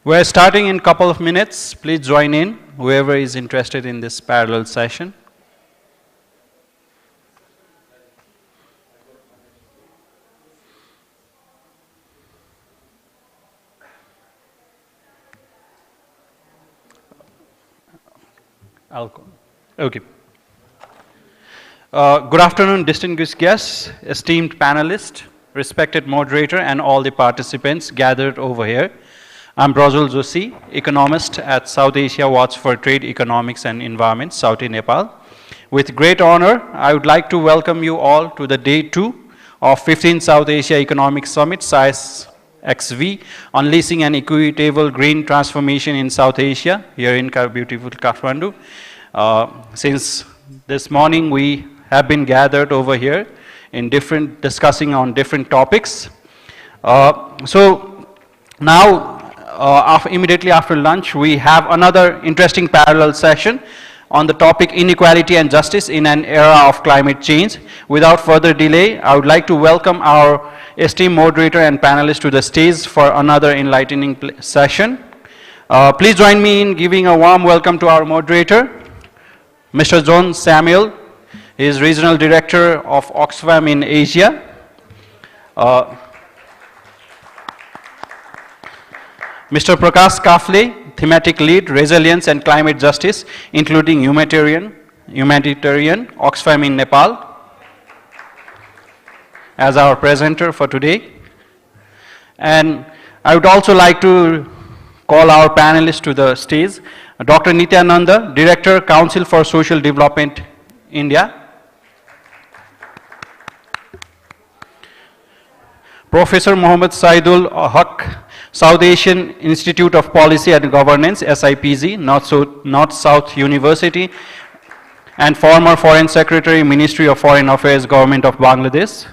We're starting in a couple of minutes. Please join in, whoever is interested in this parallel session. Okay. Good afternoon, distinguished guests, esteemed panelists, respected moderator, and all the participants gathered over here. I'm Brajul Joshi, economist at South Asia Watch for Trade, Economics and Environment, South Nepal. With great honor, I would like to welcome you all to the day 2 of 15th South Asia Economic Summit, SAIS-XV, Unleashing an Equitable Green Transformation in South Asia, here in beautiful Kathmandu. Since this morning, we have been gathered over here in discussing on different topics. So now, immediately after lunch, we have another interesting parallel session on the topic inequality and justice in an era of climate change. Without further delay, I would like to welcome our esteemed moderator and panelists to the stage for another enlightening session. Please join me in giving a warm welcome to our moderator, Mr. John Samuel. He is Regional Director of Oxfam in Asia. Mr. Prakash Kafle, Thematic Lead, Resilience and Climate Justice, including Humanitarian, Oxfam in Nepal, as our presenter for today. And I would also like to call our panelists to the stage. Dr. Nityananda, Director, Council for Social Development, India. Professor Mohammad Saidul Haq, South Asian Institute of Policy and Governance, SIPG, North-South University, and former Foreign Secretary, Ministry of Foreign Affairs, Government of Bangladesh.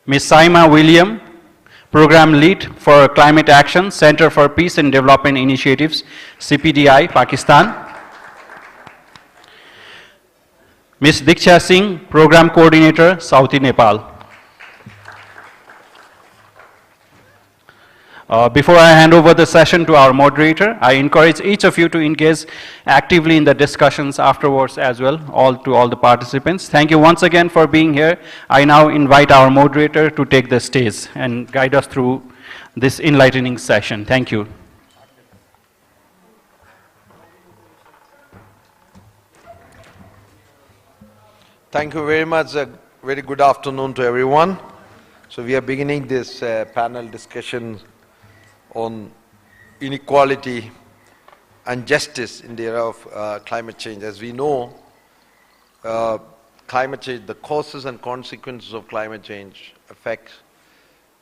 Ms. Saima William, Program Lead for Climate Action, Center for Peace and Development Initiatives, CPDI, Pakistan. Ms. Diksha Singh, Program Coordinator, South Nepal. Before I hand over the session to our moderator, I encourage each of you to engage actively in the discussions afterwards as well, to all the participants. Thank you once again for being here. I now invite our moderator to take the stage and guide us through this enlightening session. Thank you. Thank you very much. A very good afternoon to everyone. So we are beginning this panel discussion on inequality and justice in the era of climate change. As we know, climate change, the causes and consequences of climate change affect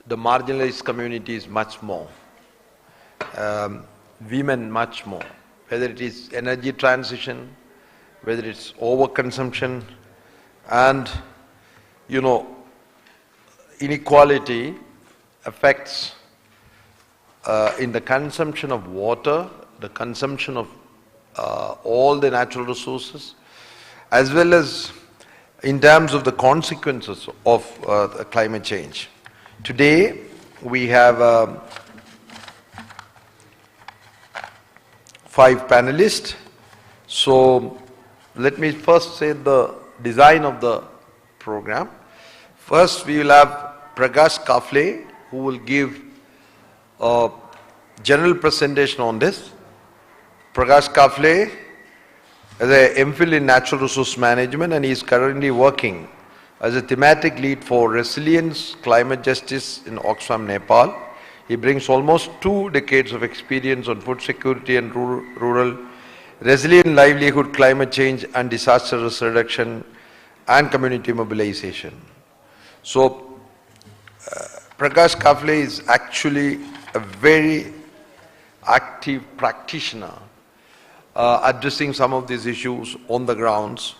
the marginalized communities much more, women much more, whether it is energy transition, whether it's overconsumption, and, you know, inequality affects in the consumption of water, the consumption of all the natural resources, as well as in terms of the consequences of climate change. Today, we have 5 panelists. So let me first say the design of the program. First, we will have Prakash Kafle, who will give a general presentation on this. Prakash Kafle has an MPhil in Natural Resource Management, and he is currently working as a thematic lead for resilience, climate justice in Oxfam, Nepal. He brings almost 2 decades of experience on food security and rural resilient livelihood, climate change and disaster risk reduction, and community mobilization. So, Prakash Kafle is actually a very active practitioner addressing some of these issues on the grounds.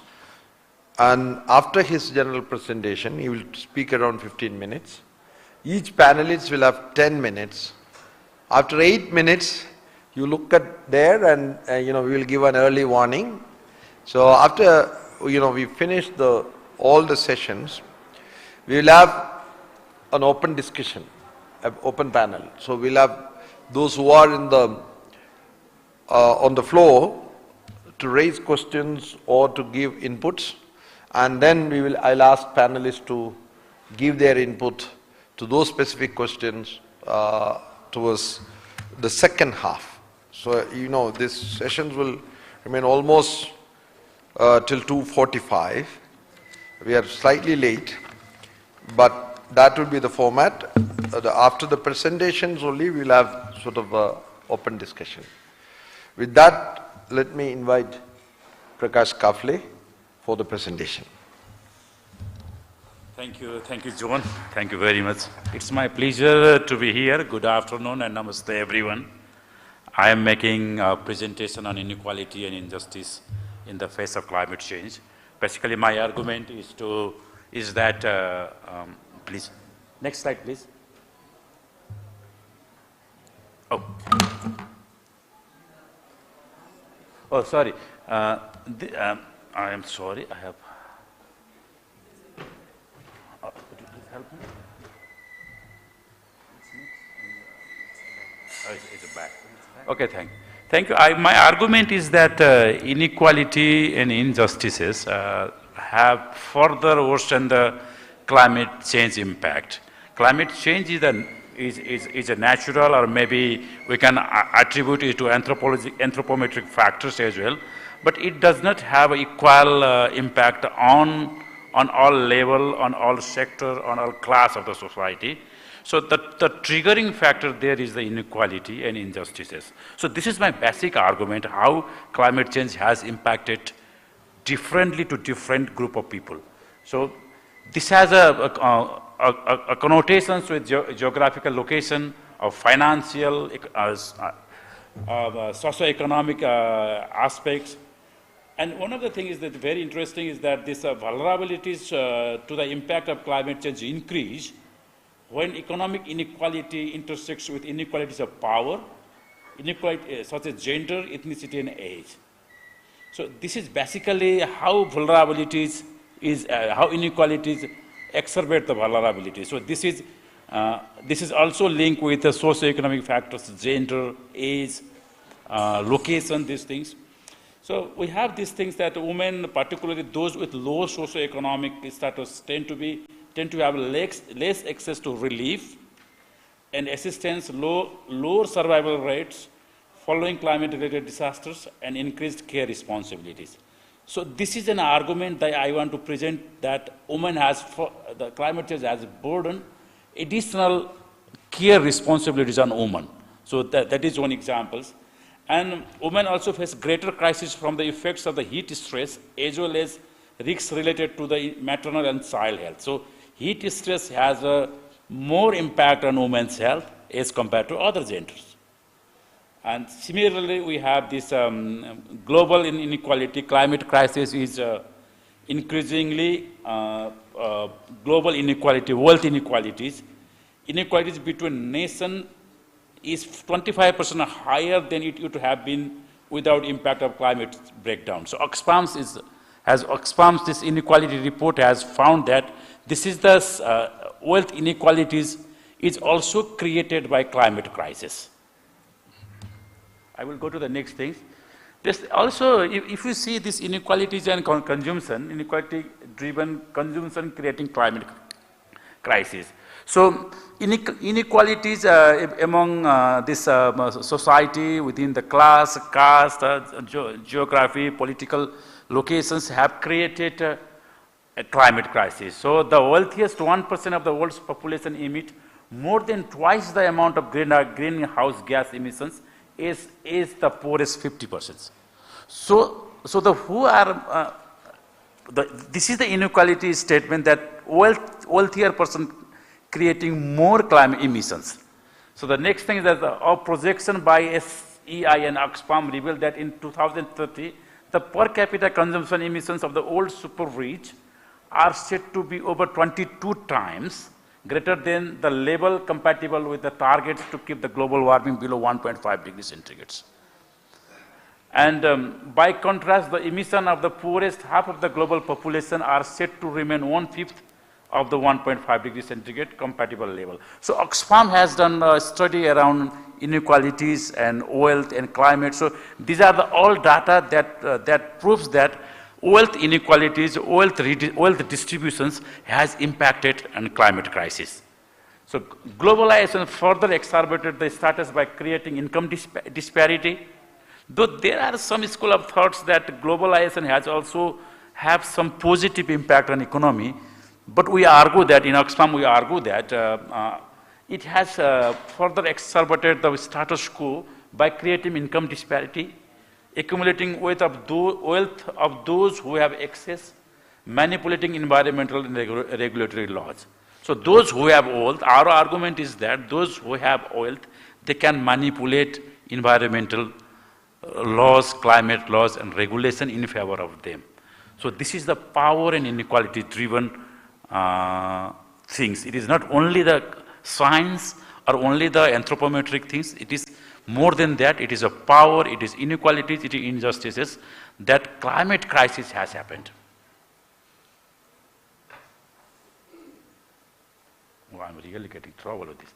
And after his general presentation, he will speak around 15 minutes. Each panelist will have 10 minutes. After 8 minutes, you look at there and we will give an early warning. So after we finish all the sessions, we will have an open discussion, an open panel. So we'll have those who are in the on the floor to raise questions or to give inputs, and then I'll ask panelists to give their input to those specific questions towards the second half. So these sessions will remain almost till 2:45. We are slightly late, but that will be the format. After the presentations only, we'll have sort of an open discussion. With that, let me invite Prakash Kafle for the presentation. Thank you, John. Thank you very much. It's my pleasure to be here. Good afternoon and namaste, everyone. I am making a presentation on inequality and injustice in the face of climate change. Basically, my argument is that, please, next slide, please. Oh, sorry. I am sorry. I have. Could you please help me? Oh, it's back. Okay, thank you. My argument is that inequality and injustices have further worsened the climate change impact. Climate change is a natural, or maybe we can attribute it to anthropometric factors as well, but it does not have equal impact on all level, on all sector, on all class of the society. So the triggering factor there is the inequality and injustices. So this is my basic argument, how climate change has impacted differently to different group of people. So this has a connotations with geographical location, of financial, socioeconomic aspects. And one of the things that is very interesting is that these vulnerabilities to the impact of climate change increase when economic inequality intersects with inequalities of power, inequality such as gender, ethnicity, and age. So this is basically how vulnerabilities how inequalities exacerbate the vulnerability. So this is also linked with the socioeconomic factors, gender, age, location, these things. So we have these things that women, particularly those with low socioeconomic status, tend to have less access to relief and assistance, lower survival rates following climate-related disasters, and increased care responsibilities. So this is an argument that I want to present, that women the climate change has burden additional care responsibilities on women. So that is one example. And women also face greater crisis from the effects of the heat stress, as well as risks related to the maternal and child health. So heat stress has a more impact on women's health as compared to other genders. And similarly, we have this global inequality. Climate crisis is increasingly global inequality, wealth inequalities. Inequalities between nations is 25% higher than it would have been without impact of climate breakdown. So Oxfam's this inequality report has found that this is the wealth inequalities is also created by climate crisis. I will go to the next thing. This also, if you see this inequalities and consumption, inequality-driven consumption creating climate crisis. So inequalities among this society, within the class, caste, geography, political locations have created a climate crisis. So the wealthiest 1% of the world's population emit more than twice the amount of greenhouse gas emissions is the poorest 50%. So the who are this is the inequality statement, that wealthier person creating more climate emissions. So the next thing is that our projection by SEI and Oxfam revealed that in 2030, the per capita consumption emissions of the old super rich are said to be over 22 times greater than the level compatible with the targets to keep the global warming below 1.5 degrees centigrade. And by contrast, the emission of the poorest half of the global population are said to remain 1/5 of the 1.5 degree centigrade compatible level. So Oxfam has done a study around inequalities and wealth and climate. So these are all data that proves that wealth inequalities, wealth distributions has impacted on climate crisis. So globalization further exacerbated the status by creating income disparity. Though there are some school of thoughts that globalization has also have some positive impact on economy, but we argue that, in Oxfam we argue that it has further exacerbated the status quo by creating income disparity, accumulating wealth of those who have excess, manipulating environmental and regulatory laws. So those who have wealth, our argument is that those who have wealth, they can manipulate environmental laws, climate laws, and regulation in favor of them. So this is the power and inequality driven things. It is not only the science or only the anthropometric things, it is more than that. It is a power, it is inequalities, it is injustices that climate crisis has happened. Oh, I'm really getting trouble with this.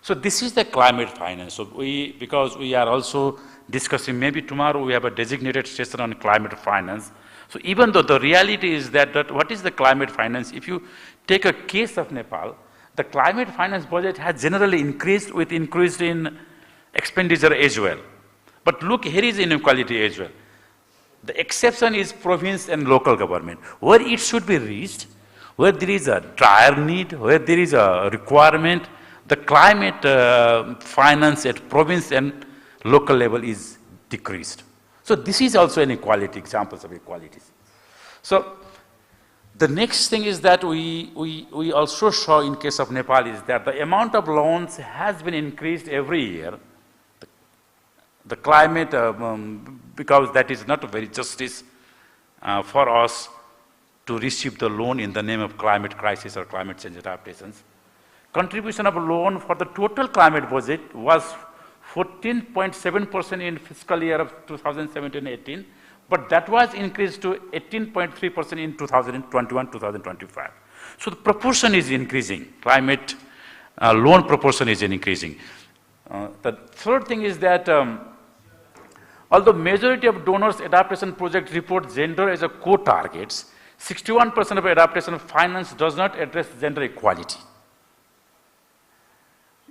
So this is the climate finance. So because we are also discussing, maybe tomorrow we have a designated session on climate finance. So even though the reality is that what is the climate finance? If you take a case of Nepal, the climate finance budget has generally increased with increase in expenditure as well. But look, here is inequality as well. The exception is province and local government, where it should be reached, where there is a dire need, where there is a requirement, the climate finance at province and local level is decreased. So this is also an equality, examples of equalities. So the next thing is that we also saw in case of Nepal is that the amount of loans has been increased every year. The climate, because that is not a very justice for us to receive the loan in the name of climate crisis or climate change adaptations. Contribution of loan for the total climate budget was 14.7% in fiscal year of 2017-18, but that was increased to 18.3% in 2021-2025. So the proportion is increasing, climate loan proportion is increasing. The third thing is that although majority of donors adaptation project report gender as a core targets, 61% of adaptation finance does not address gender equality,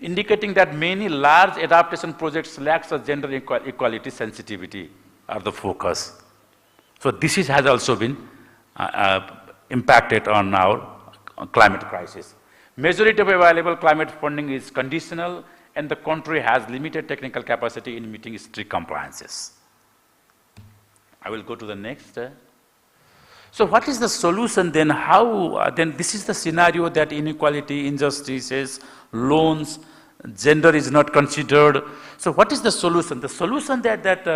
indicating that many large adaptation projects lack a gender equality sensitivity or the focus. So this has also been impacted on our climate crisis. Majority of available climate funding is conditional, and the country has limited technical capacity in meeting strict compliances. I will go to the next. So what is the solution then? How, then this is the scenario that inequality, injustices, loans, gender is not considered. So what is the solution? The solution that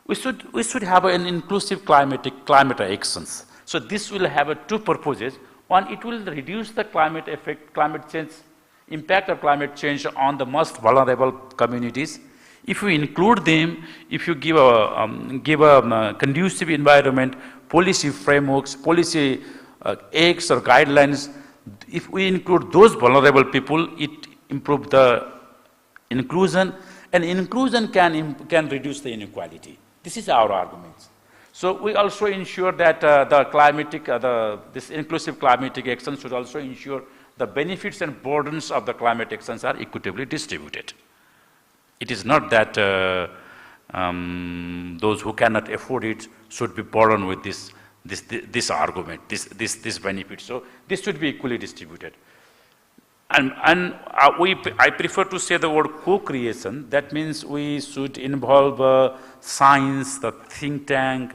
we should have an inclusive climate actions. So this will have two purposes. One, it will reduce the climate change, impact of climate change on the most vulnerable communities. If we include them, if you give a conducive environment, policy frameworks, policy aids or guidelines, if we include those vulnerable people, it improves the inclusion, and inclusion can reduce the inequality. This is our argument. So we also ensure that this inclusive climatic action should also ensure the benefits and burdens of the climate actions are equitably distributed. It is not that those who cannot afford it should be burdened with this argument, this benefit. So this should be equally distributed. And I prefer to say the word co-creation. That means we should involve science, the think tank,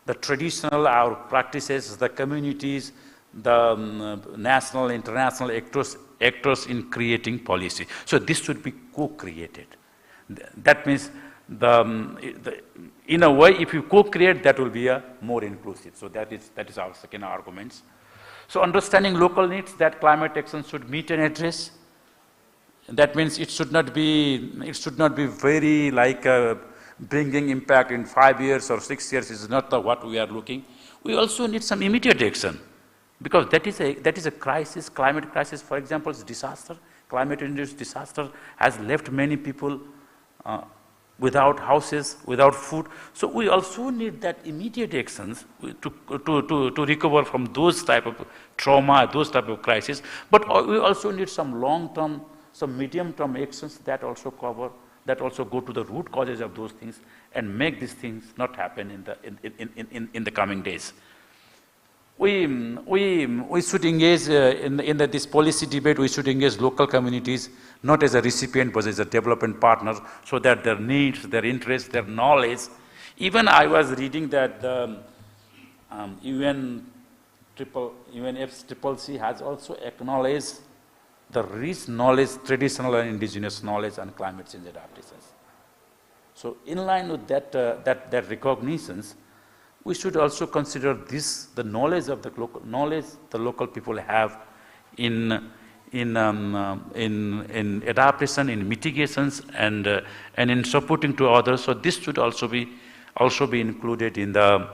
the traditional our practices, the communities, the national, international actors in creating policy. So this should be co-created. That means in a way, if you co-create, that will be more inclusive. So that is our second argument. So understanding local needs that climate action should meet and address. That means it should not be very like bringing impact in 5 years or 6 years is not what we are looking. We also need some immediate action. Because that is a crisis, climate crisis, for example, is disaster. Climate-induced disaster has left many people without houses, without food. So we also need that immediate actions to recover from those type of trauma, those type of crises. But we also need some long-term, some medium-term actions that also cover, that also go to the root causes of those things and make these things not happen in the coming days. We should engage in this policy debate. We should engage local communities, not as a recipient, but as a development partner, so that their needs, their interests, their knowledge. Even I was reading that the UNFCCC has also acknowledged the rich knowledge, traditional and indigenous knowledge on climate change adaptations. So in line with that recognitions, we should also consider this, the knowledge of the local people have in adaptation, in mitigations, and in supporting to others. So this should also be included in the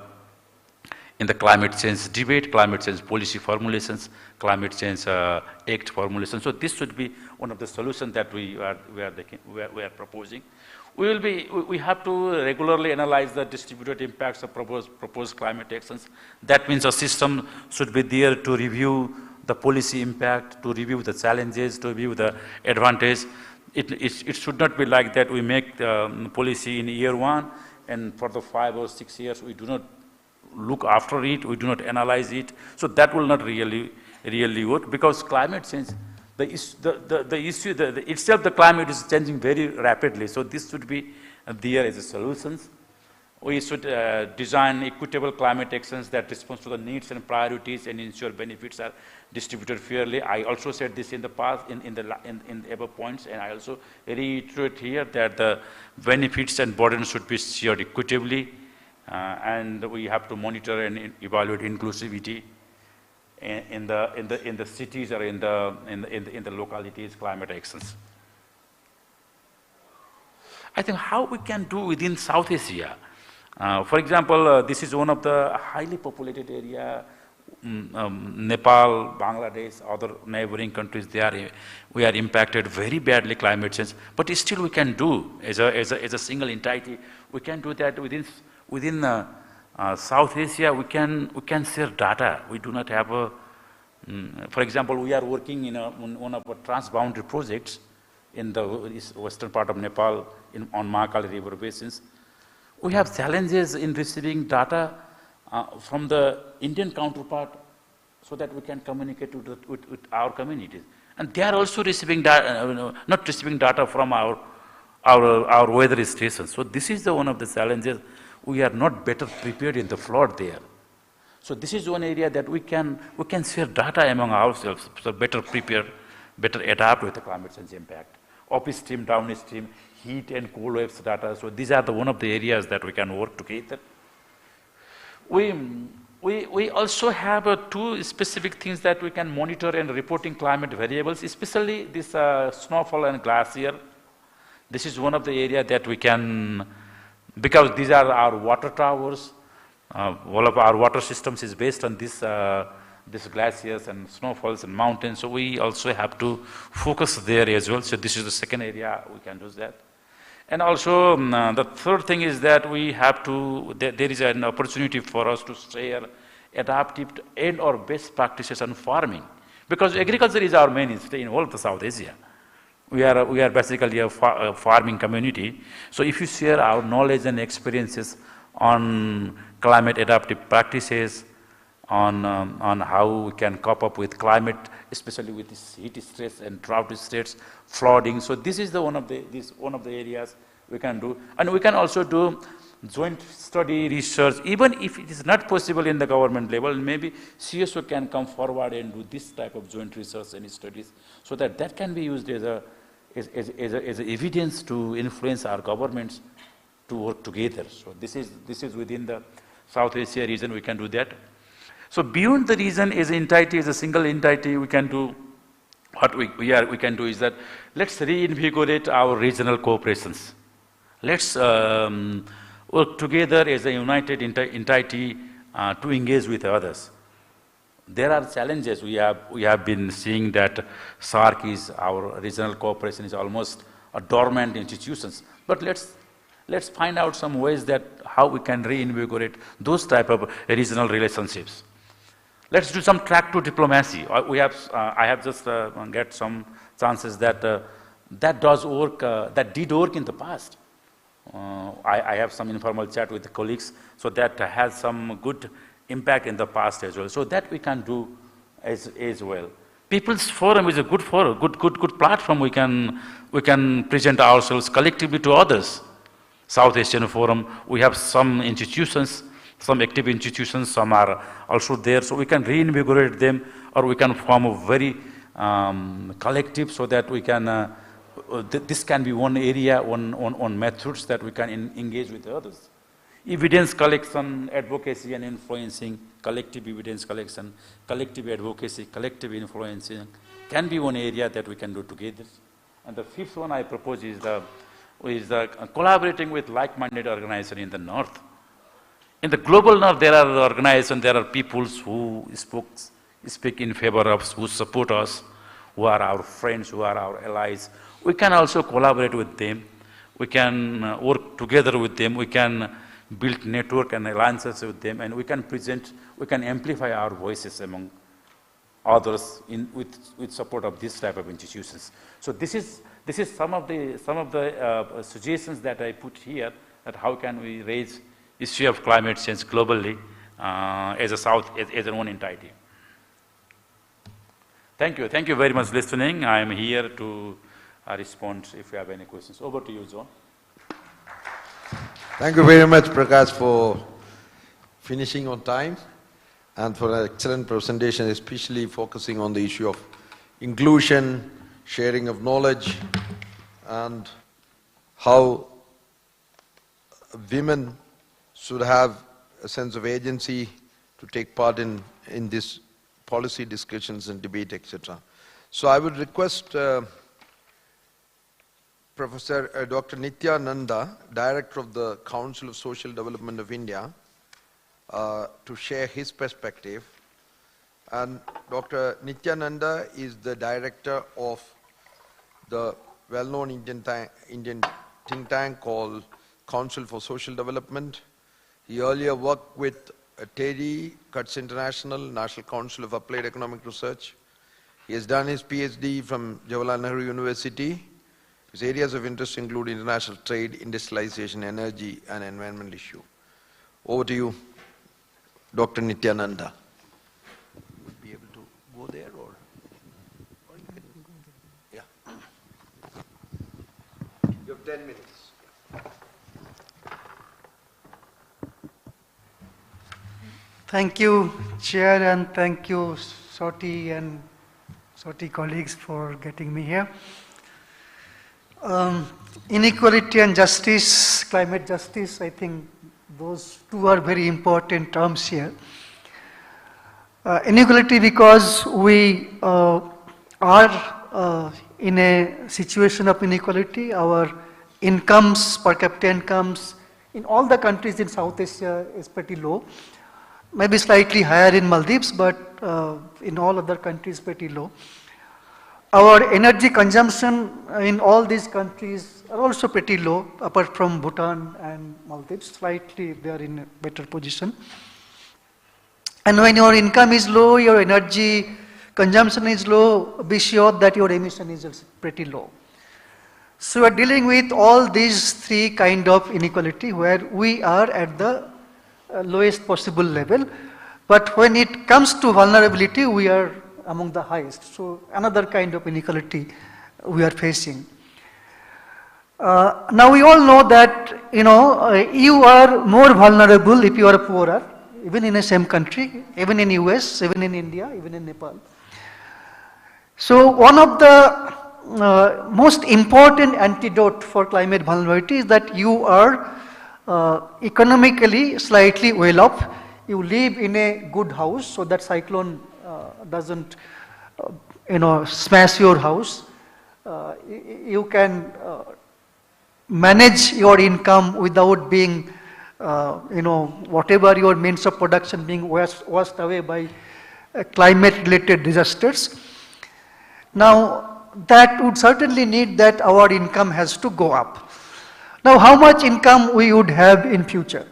climate change debate, climate change policy formulations, climate change act formulations. So this should be one of the solutions that we are proposing. We have to regularly analyze the distributed impacts of proposed climate actions. That means a system should be there to review the policy impact, to review the challenges, to review the advantage. It should not be like that we make the policy in year one, and for the 5 or 6 years we do not look after it, we do not analyze it. So that will not really work, because climate change, the issue itself, the climate is changing very rapidly. So this should be there as a solution. We should design equitable climate actions that respond to the needs and priorities and ensure benefits are distributed fairly. I also said this in the past in the above points, and I also reiterate here that the benefits and burdens should be shared equitably, and we have to monitor and evaluate inclusivity in the cities or in the localities climate actions. I think how we can do within South Asia. For example, this is one of the highly populated area. Nepal, Bangladesh, other neighboring countries, we are impacted very badly climate change. But still, we can do as a single entity. We can do that within South Asia. We can share data. We do not have a. For example, we are working in one of our transboundary projects in the western part of Nepal on Mahakali River basins. We have challenges in receiving data from the Indian counterpart, so that we can communicate with our communities. And they are also receiving data, not receiving data from our weather stations. So this is one of the challenges. We are not better prepared in the flood there. So this is one area that we can share data among ourselves, so better prepare, better adapt with the climate change impact. Upstream, downstream, heat and cold waves data. So these are one of the areas that we can work together. We also have two specific things that we can monitor and reporting climate variables, especially this snowfall and glacier. This is one of the areas that we can, because these are our water towers. All of our water systems is based on this glaciers and snowfalls and mountains. So we also have to focus there as well. So this is the second area we can do that. And also the third thing is that we have to, there is an opportunity for us to share adaptive and or best practices on farming, because agriculture is our mainstay in all of the South Asia. We are basically a farming community. So if you share our knowledge and experiences on climate adaptive practices, on how we can cope up with climate, especially with this heat stress and drought stress, flooding. So this is one of the areas we can do, and we can also do joint study research. Even if it is not possible in the government level, maybe CSO can come forward and do this type of joint research and studies, so that can be used as evidence to influence our governments to work together. So this is within the South Asia region. We can do that. So beyond the region, as an entity, as a single entity, we can do what we can do is that let's reinvigorate our regional cooperations. Let's work together as a united entity to engage with others. there are challenges. We have been seeing that SARC is, our regional cooperation is almost a dormant institutions. But let's find out some ways that how we can reinvigorate those type of regional relationships. Let's do some track to diplomacy. I have just get some chances that that does work, that did work in the past. I have some informal chat with the colleagues, so that has some good impact in the past as well. So that we can do as well. People's Forum is a good forum, good platform. We can present ourselves collectively to others. South Asian Forum, we have some institutions, some active institutions, some are also there, so we can reinvigorate them, or we can form a very collective, so that we can, this can be one area, one methods that we can engage with others. Evidence collection, advocacy and influencing, collective evidence collection, collective advocacy, collective influencing can be one area that we can do together. And the fifth one I propose is collaborating with like-minded organizations in the North. In the global North, there are organizations, there are peoples who speak in favor of, who support us, who are our friends, who are our allies. We can also collaborate with them. We can work together with them. We can build network and alliances with them, and we can present, we can amplify our voices among others with support of this type of institutions. So this is some of the suggestions that I put here, that how can we raise issue of climate change globally as a one entity. Thank you very much for listening. I am here to respond if you have any questions. Over to you, John. Thank you very much, Prakash, for finishing on time and for an excellent presentation, especially focusing on the issue of inclusion, sharing of knowledge, and how women should have a sense of agency to take part in this policy discussions and debate, etc. So I would request Professor Dr. Nitya Nanda, Director of the Council of Social Development of India, to share his perspective. And Dr. Nitya Nanda is the Director of the well-known Indian think tank called Council for Social Development. He earlier worked with TEDI, CUTS International, National Council of Applied Economic Research. He has done his PhD from Jawaharlal Nehru University. His areas of interest include international trade, industrialization, energy, and environmental issue. Over to you, Dr. Nityananda. Would be able to go there, or you can go there. Yeah. You have 10 minutes. Thank you, Chair, and thank you, Soti and Soti colleagues, for getting me here. Inequality and justice, climate justice, I think those two are very important terms here. Inequality because we are in a situation of inequality. Our incomes, per capita incomes, in all the countries in South Asia is pretty low. Maybe slightly higher in Maldives, but in all other countries pretty low. Our energy consumption in all these countries are also pretty low, apart from Bhutan and Maldives. Slightly they are in a better position. And when your income is low, your energy consumption is low, be sure that your emission is also pretty low. So we are dealing with all these three kind of inequality where we are at the lowest possible level. But when it comes to vulnerability, we are among the highest. So another kind of inequality we are facing. Now we all know that, you are more vulnerable if you are poorer, even in the same country, even in US, even in India, even in Nepal. So one of the most important antidote for climate vulnerability is that you are economically slightly well off. You live in a good house so that cyclone doesn't smash your house. You can manage your income without being, whatever your means of production being washed away by climate-related disasters. Now, that would certainly need that our income has to go up. Now, how much income we would have in future?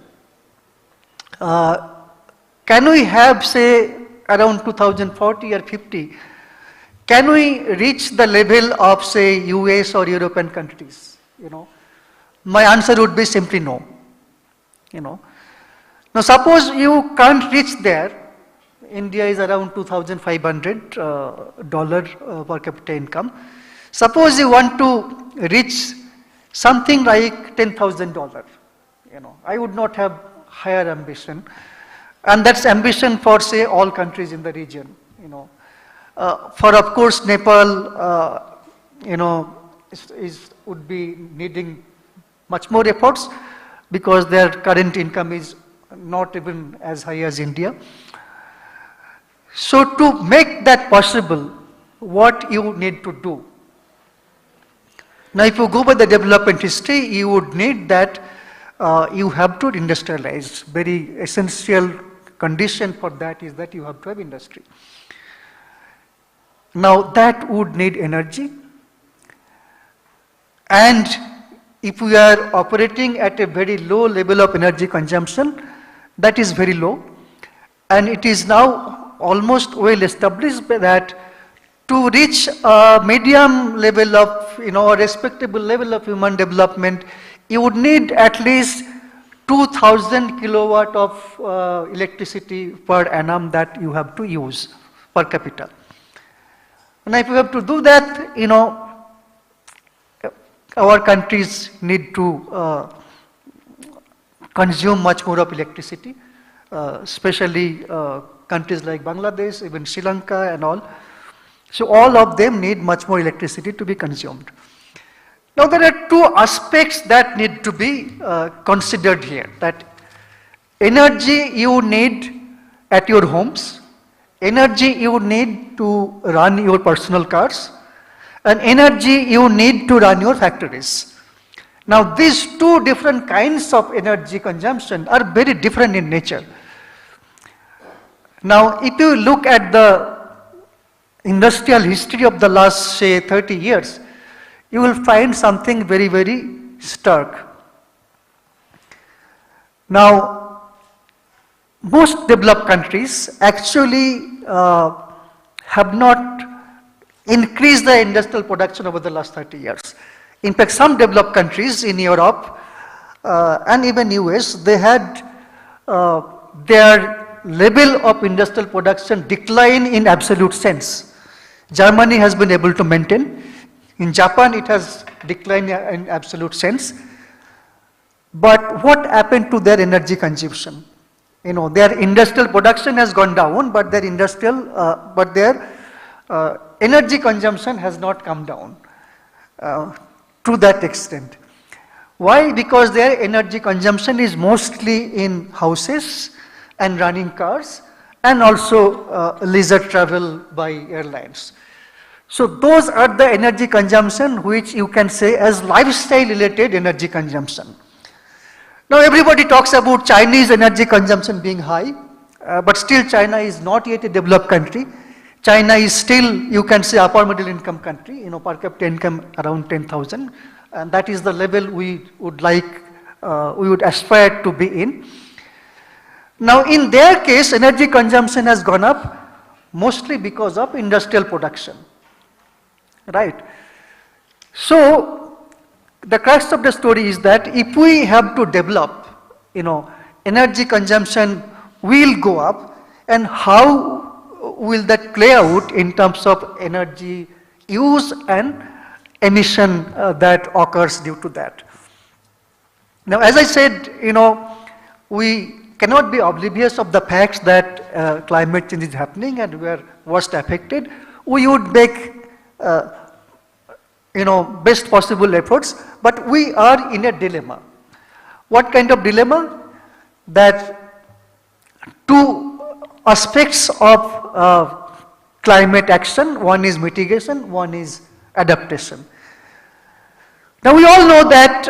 Can we have, say, around 2040 or 50, can we reach the level of, say, US or European countries? My answer would be simply no. Now, suppose you can't reach there. India is around $2,500 per capita income. Suppose you want to reach something like $10,000. I would not have higher ambition, and that's ambition for, say, all countries in the region. For, of course, Nepal, would be needing much more efforts because their current income is not even as high as India. So to make that possible, what you need to do? Now, if you go by the development history, you would need that you have to industrialize. Very essential condition for that is that you have to have industry. Now, that would need energy. And if we are operating at a very low level of energy consumption, that is very low. And it is now almost well established that to reach a medium level of, a respectable level of human development, you would need at least 2,000 kilowatt of electricity per annum that you have to use per capita. And if you have to do that, our countries need to consume much more of electricity, especially countries like Bangladesh, even Sri Lanka and all. So all of them need much more electricity to be consumed. Now there are two aspects that need to be considered here. That energy you need at your homes, energy you need to run your personal cars, and energy you need to run your factories. Now these two different kinds of energy consumption are very different in nature. Now if you look at the industrial history of the last, say, 30 years, you will find something very, very stark. Now, most developed countries actually have not increased the industrial production over the last 30 years. In fact, some developed countries in Europe and even US, they had their level of industrial production decline in absolute sense. Germany has been able to maintain. In Japan, it has declined in absolute sense. But what happened to their energy consumption? Their industrial production has gone down, but their energy consumption has not come down to that extent. Why? Because their energy consumption is mostly in houses and running cars, and also leisure travel by airlines. So those are the energy consumption which you can say as lifestyle related energy consumption. Now everybody talks about Chinese energy consumption being high, but still China is not yet a developed country. China is still, you can say, upper middle income country, per capita income around 10,000, and that is the level we would aspire to be in. Now in their case, energy consumption has gone up mostly because of industrial production, right? So the crux of the story is that if we have to develop, energy consumption will go up, and how will that play out in terms of energy use and emission that occurs due to that. Now as I said, we cannot be oblivious of the facts that climate change is happening and we are worst affected. We would make best possible efforts, but we are in a dilemma. What kind of dilemma? That two aspects of climate action, one is mitigation, one is adaptation. Now we all know that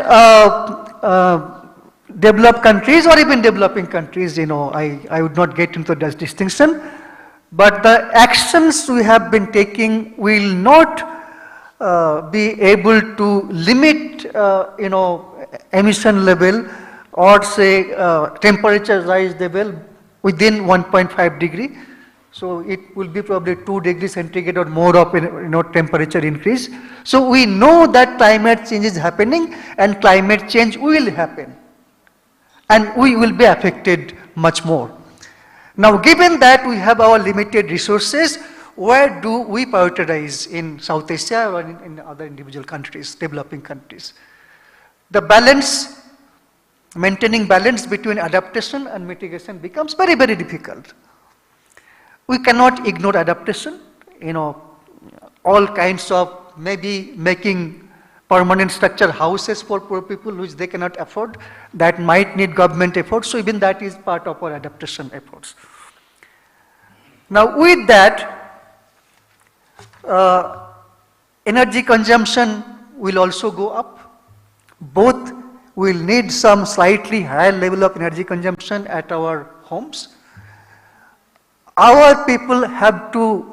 developed countries or even developing countries, I would not get into this distinction, but the actions we have been taking will not be able to limit, emission level or say temperature rise level within 1.5 degree. So it will be probably 2 degrees centigrade or more of temperature increase. So we know that climate change is happening and climate change will happen and we will be affected much more. Now given that we have our limited resources, where do we prioritize in South Asia or in other individual countries, developing countries? The balance, maintaining balance between adaptation and mitigation becomes very, very difficult. We cannot ignore adaptation, all kinds of maybe making permanent structure houses for poor people which they cannot afford, that might need government efforts, so even that is part of our adaptation efforts. Now with that, energy consumption will also go up. Both will need some slightly higher level of energy consumption at our homes. Our people have to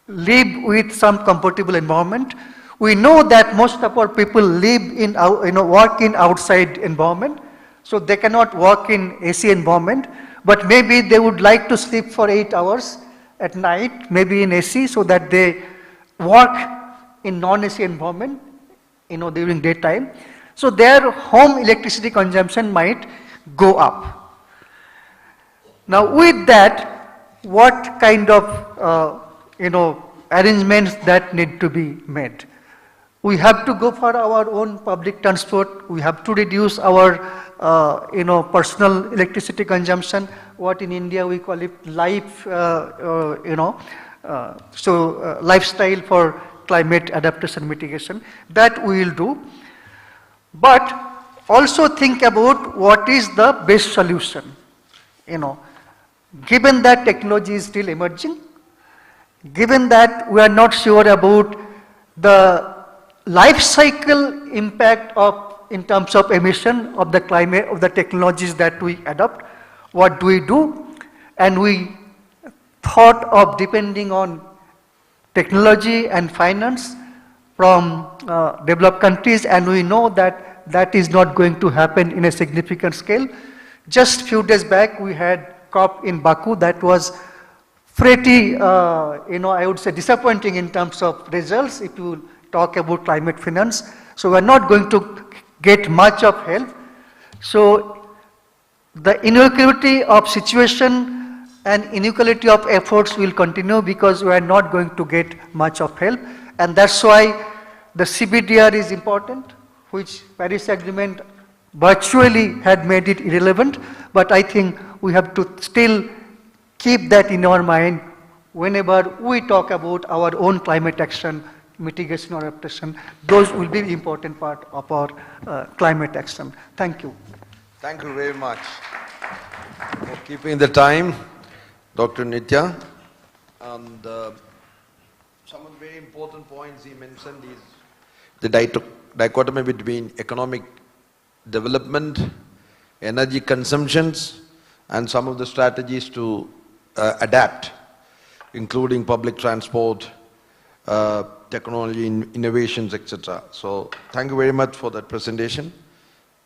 live with some comfortable environment. We know that most of our people live in, work in outside environment, so they cannot work in AC environment, but maybe they would like to sleep for 8 hours at night, maybe in AC, so that they work in non-AC environment, during daytime. So their home electricity consumption might go up. Now with that, what kind of, arrangements that need to be made? We have to go for our own public transport. We have to reduce our, personal electricity consumption. What in India we call it lifestyle for climate adaptation mitigation. That we will do. But also think about what is the best solution. Given that technology is still emerging, given that we are not sure about the life cycle impact in terms of emission of the climate, of the technologies that we adopt, what do we do? And we thought of depending on technology and finance from developed countries, and we know that that is not going to happen in a significant scale. Just few days back we had COP in Baku that was pretty, I would say disappointing in terms of results if you talk about climate finance. So we are not going to get much of help. So the inequality of situation and inequality of efforts will continue because we are not going to get much of help. And that's why the CBDR is important, which Paris Agreement virtually had made it irrelevant. But I think we have to still keep that in our mind whenever we talk about our own climate action, mitigation or adaptation. Those will be important part of our climate action. Thank you. Thank you very much for keeping the time, Dr. Nitya. And some of the very important points he mentioned is the dichotomy between economic development, energy consumptions, and some of the strategies to adapt, including public transport, technology innovations, etc. So thank you very much for that presentation.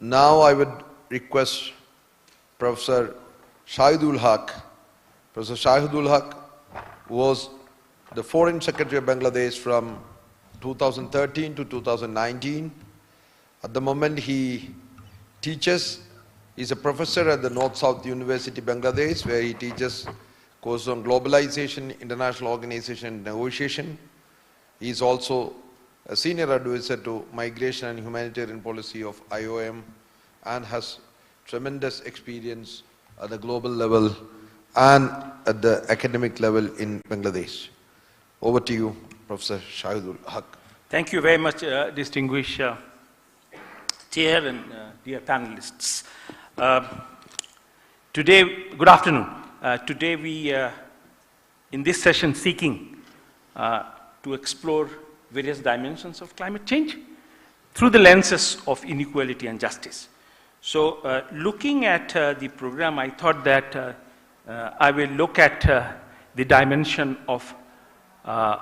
Now I would request Professor Shahidul Haq. Professor Shahidul Haq was the Foreign Secretary of Bangladesh from 2013 to 2019. At the moment he teaches, he's a professor at the North-South University, Bangladesh, where he teaches courses on globalization, international organization, and negotiation. He is also a senior advisor to migration and humanitarian policy of IOM and has tremendous experience at the global level and at the academic level in Bangladesh. Over to you, Professor Shahidul Haq. Thank you very much, distinguished chair and dear panelists. Good afternoon. Today we, in this session, seeking to explore various dimensions of climate change through the lenses of inequality and justice. So looking at the program, I thought that I will look at the dimension of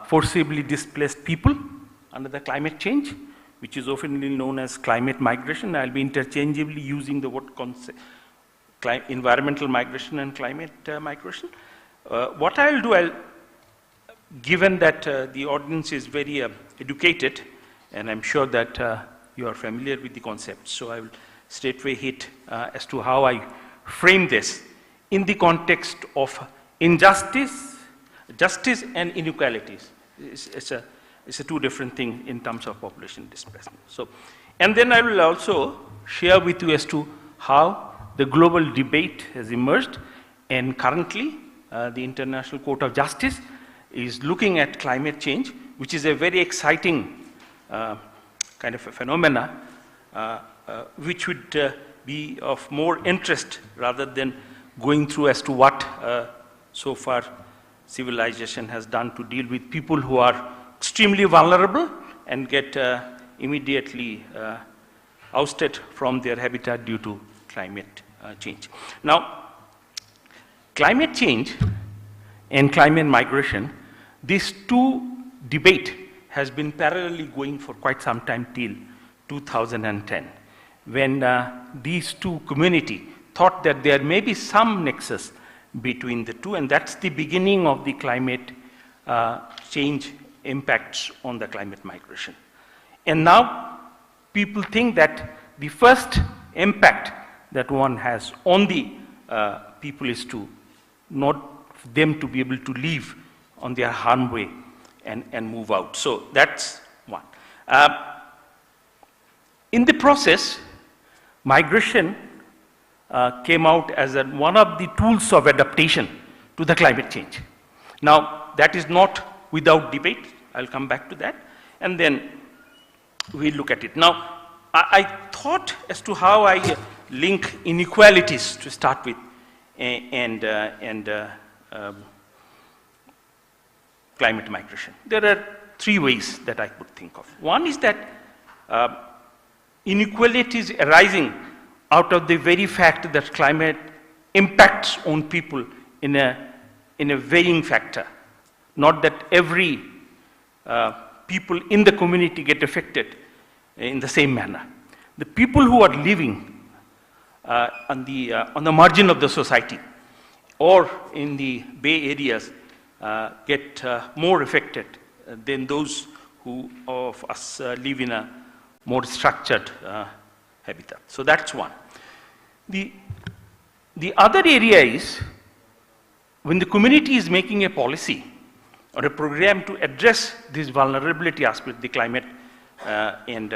forcibly displaced people under the climate change, which is often known as climate migration. I'll be interchangeably using the word environmental migration and climate migration. What I'll do, given that the audience is very educated, and I'm sure that you are familiar with the concept, so I will straightway hit as to how I frame this in the context of injustice, justice and inequalities. It's a two different thing in terms of population displacement. So, and then I will also share with you as to how the global debate has emerged, and currently the International Court of Justice is looking at climate change, which is a very exciting kind of a phenomena, which would be of more interest rather than going through as to what so far civilization has done to deal with people who are extremely vulnerable and get immediately ousted from their habitat due to climate change. Now, climate change and climate migration, these two debate has been parallelly going for quite some time till 2010, when these two community thought that there may be some nexus between the two, and that's the beginning of the climate change impacts on the climate migration. And now people think that the first impact that one has on the people is to not them to be able to live on their harm way and move out. So that's one. In the process, migration came out as one of the tools of adaptation to the climate change. Now, that is not without debate. I'll come back to that. And then we'll look at it. Now, I thought as to how I link inequalities to start with and climate migration. There are three ways that I could think of. One is that inequalities arising out of the very fact that climate impacts on people in a varying factor. Not that every people in the community get affected in the same manner. The people who are living on the margin of the society or in the Bay areas get more affected than those who of us live in a more structured habitat. So that's one. The other area is when the community is making a policy or a program to address this vulnerability aspect, the climate and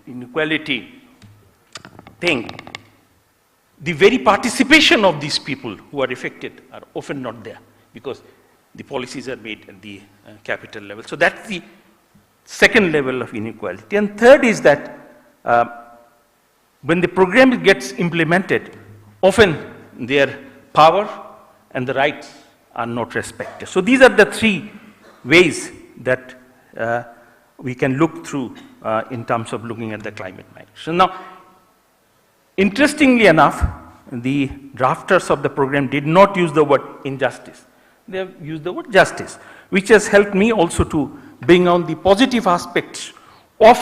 inequality thing, the very participation of these people who are affected are often not there because the policies are made at the capital level. So that's the second level of inequality. And third is that when the program gets implemented, often their power and the rights are not respected. So these are the three ways that we can look through in terms of looking at the climate migration. Now, interestingly enough, the drafters of the program did not use the word injustice. They have used the word justice, which has helped me also to bring on the positive aspects of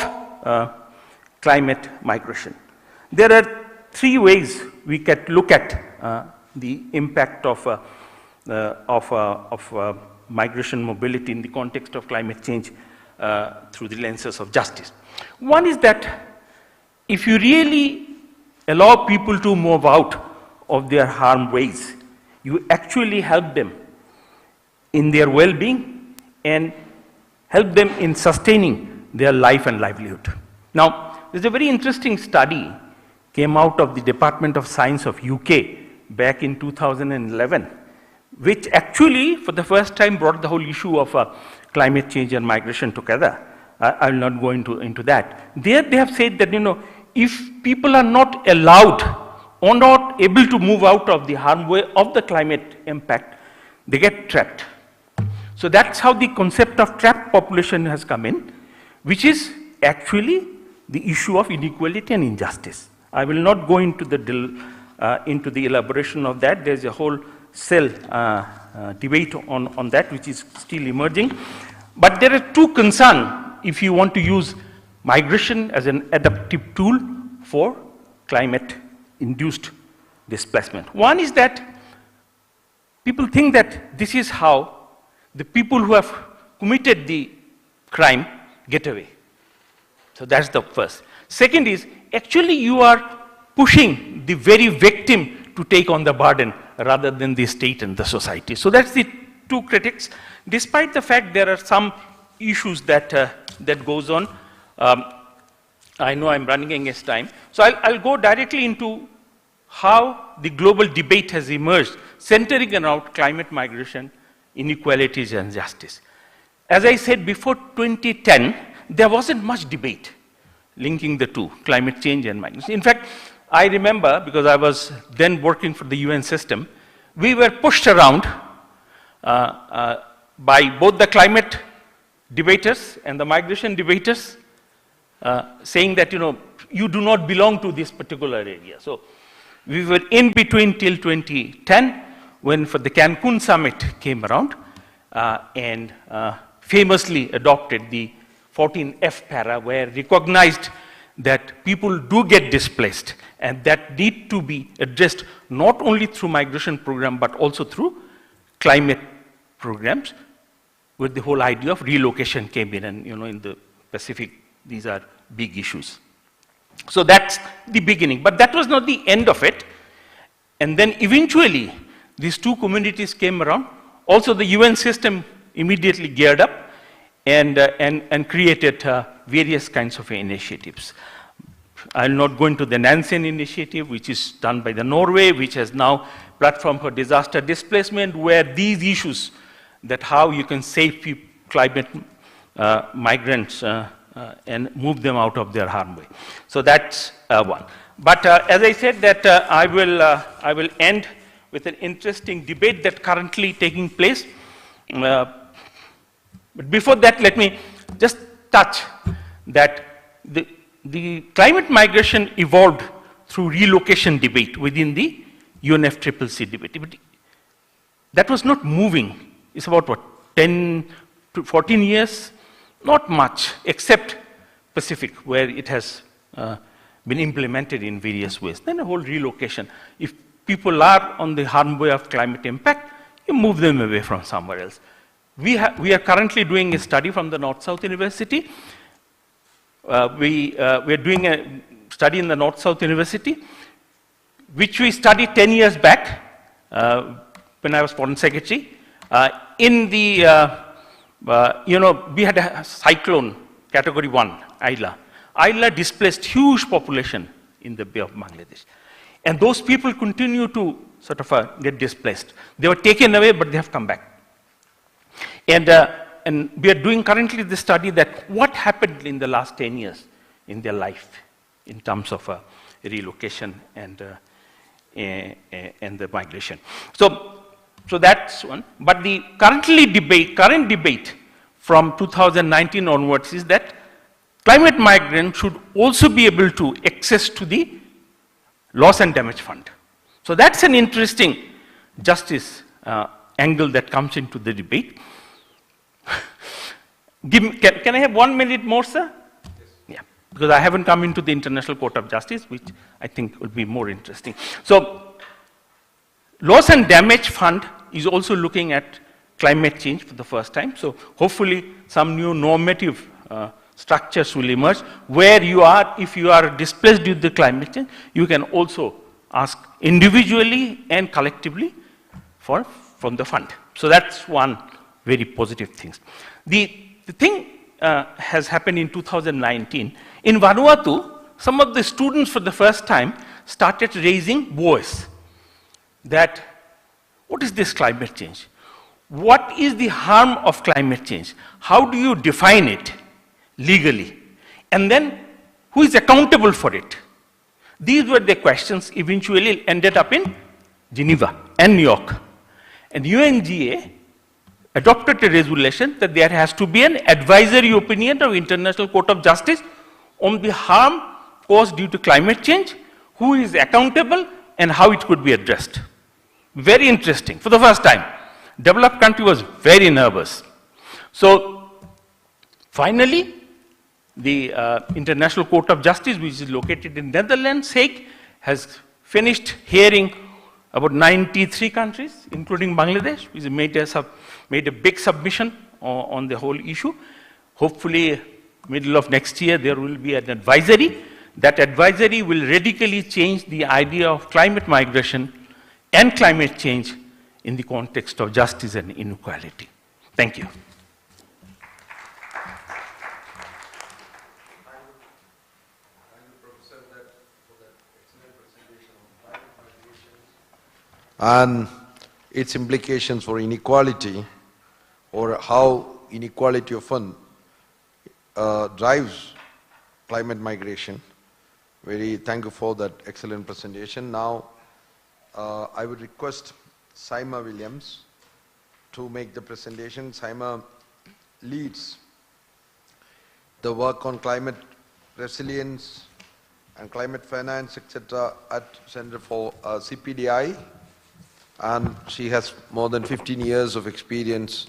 climate migration. There are three ways we can look at the impact of migration mobility in the context of climate change through the lenses of justice. One is that if you really allow people to move out of their harm ways, you actually help them in their well-being and help them in sustaining their life and livelihood. Now, there's a very interesting study came out of the Department of Science of UK back in 2011, which actually for the first time brought the whole issue of climate change and migration together. I will not go into that. There they have said that, if people are not allowed or not able to move out of the harm way of the climate impact, they get trapped. So that's how the concept of trapped population has come in, which is actually the issue of inequality and injustice. I will not go into the into the elaboration of that. There's a whole cell debate on that, which is still emerging. But there are two concerns if you want to use migration as an adaptive tool for climate-induced displacement. One is that people think that this is how the people who have committed the crime get away. So that's the first. Second is, actually you are pushing the very victim to take on the burden rather than the state and the society. So that's the two critics, despite the fact there are some issues that, that goes on. I know I'm running against time. So I'll go directly into how the global debate has emerged, centering around climate migration, inequalities and justice. As I said, before 2010, there wasn't much debate linking the two, climate change and migration. In fact, I remember, because I was then working for the UN system, we were pushed around by both the climate debaters and the migration debaters, saying that, you do not belong to this particular area. So we were in between till 2010, when for the Cancun summit came around, and famously adopted the 14F para, where recognized that people do get displaced, and that need to be addressed not only through migration program, but also through climate programs, where the whole idea of relocation came in, and in the Pacific, these are big issues. So that's the beginning, but that was not the end of it. And then eventually, these two communities came around. Also, the UN system immediately geared up and created various kinds of initiatives. I'll not go into the Nansen initiative, which is done by the Norway, which has now platform for disaster displacement, where these issues, that how you can save climate migrants and move them out of their harm way. So that's one. But as I said, that I will end with an interesting debate that currently taking place. But before that, let me just touch that the climate migration evolved through relocation debate within the UNFCCC debate. But that was not moving. It's about what, 10 to 14 years? Not much, except Pacific, where it has been implemented in various ways. Then a whole relocation. If people are on the harm way of climate impact, you move them away from somewhere else. We are currently doing a study from the North-South University. We are doing a study in the North-South University, which we studied 10 years back when I was Foreign Secretary. In the, we had a cyclone, category 1, Aila. Aila displaced huge population in the Bay of Bangladesh. And those people continue to sort of get displaced. They were taken away, but they have come back. And we are doing currently the study that what happened in the last 10 years in their life in terms of relocation and the migration. So that's one. But the current debate from 2019 onwards is that climate migrants should also be able to access to the loss and damage fund. So that's an interesting justice angle that comes into the debate. Can I have 1 minute more, sir? Yes. Yeah, because I haven't come into the International Court of Justice, which I think will be more interesting. So, loss and damage fund is also looking at climate change for the first time. So, hopefully, some new normative structures will emerge where you are, if you are displaced due to climate change, you can also ask individually and collectively from the fund. So, that's one very positive thing. The thing has happened in 2019. In Vanuatu, some of the students for the first time started raising voice that, what is this climate change? What is the harm of climate change? How do you define it legally? And then, who is accountable for it? These were the questions eventually ended up in Geneva and New York. And UNGA adopted a resolution that there has to be an advisory opinion of International Court of Justice on the harm caused due to climate change, who is accountable, and how it could be addressed. Very interesting. For the first time, developed country was very nervous. So finally, the International Court of Justice, which is located in Netherlands, Hague, has finished hearing about 93 countries, including Bangladesh, which made a big submission on the whole issue. Hopefully, middle of next year, there will be an advisory. That advisory will radically change the idea of climate migration and climate change in the context of justice and inequality. Thank you. And its implications for inequality, or how inequality often drives climate migration. Very thank you for that excellent presentation. Now, I would request Saima Williams to make the presentation. Saima leads the work on climate resilience and climate finance, etc., at Center for CPDI. And she has more than 15 years of experience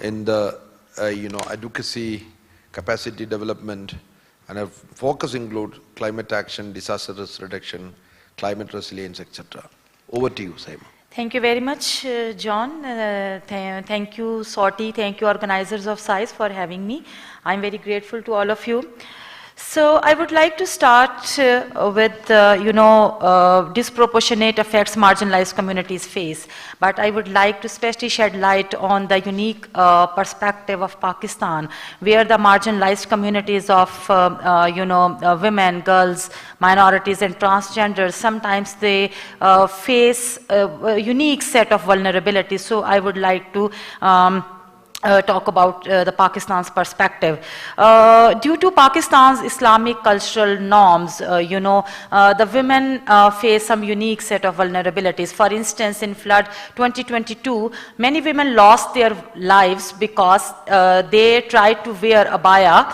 in the advocacy, capacity development, and her focus include climate action, disaster risk reduction, climate resilience, etc. Over to you, Saima. Thank you very much, John. Thank you, Sorti. Thank you, organizers of SAIS, for having me. I'm very grateful to all of you. So I would like to start with, disproportionate effects marginalized communities face. But I would like to especially shed light on the unique perspective of Pakistan, where the marginalized communities of, women, girls, minorities, and transgenders, sometimes they face a unique set of vulnerabilities. So I would like to talk about the Pakistan's perspective. Due to Pakistan's Islamic cultural norms, the women face some unique set of vulnerabilities. For instance, in flood 2022, many women lost their lives because they tried to wear abaya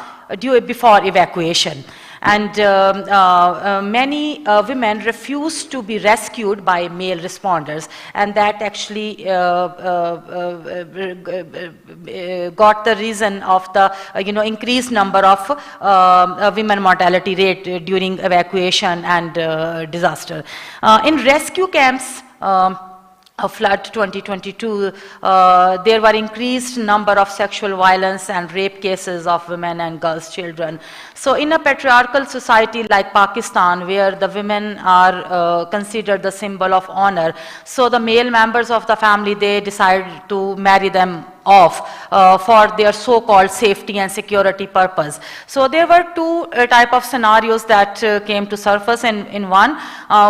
before evacuation. And many women refused to be rescued by male responders, and that actually got the reason of the increased number of women mortality rate during evacuation and disaster. In rescue camps, of flood 2022, there were increased number of sexual violence and rape cases of women and girls, children. So in a patriarchal society like Pakistan, where the women are considered the symbol of honor, so the male members of the family, they decide to marry them off for their so-called safety and security purpose. So there were two type of scenarios that came to surface in one,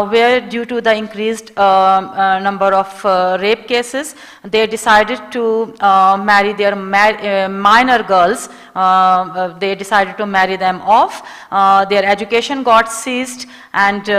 where due to the increased number of rape cases, they decided to marry their minor girls. They decided to marry them off. Their education got seized, and they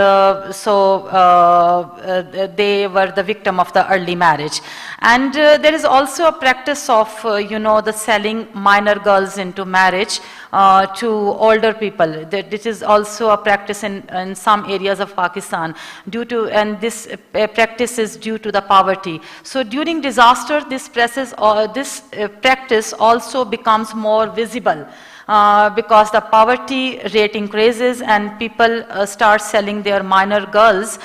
were the victim of the early marriage. And there is also a practice of, the selling minor girls into marriage to older people. This is also a practice in some areas of Pakistan, and this practice is due to the poverty. So during disaster, this practice also becomes more visible. Because the poverty rate increases and people start selling their minor girls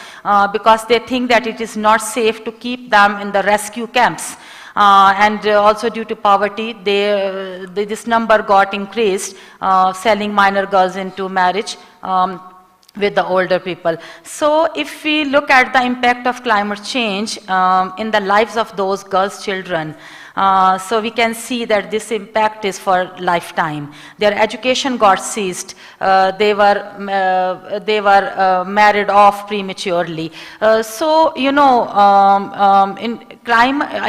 because they think that it is not safe to keep them in the rescue camps. And also due to poverty, this number got increased, selling minor girls into marriage with the older people. So if we look at the impact of climate change in the lives of those girls' children, so we can see that this impact is for lifetime. Their education got seized. They were married off prematurely.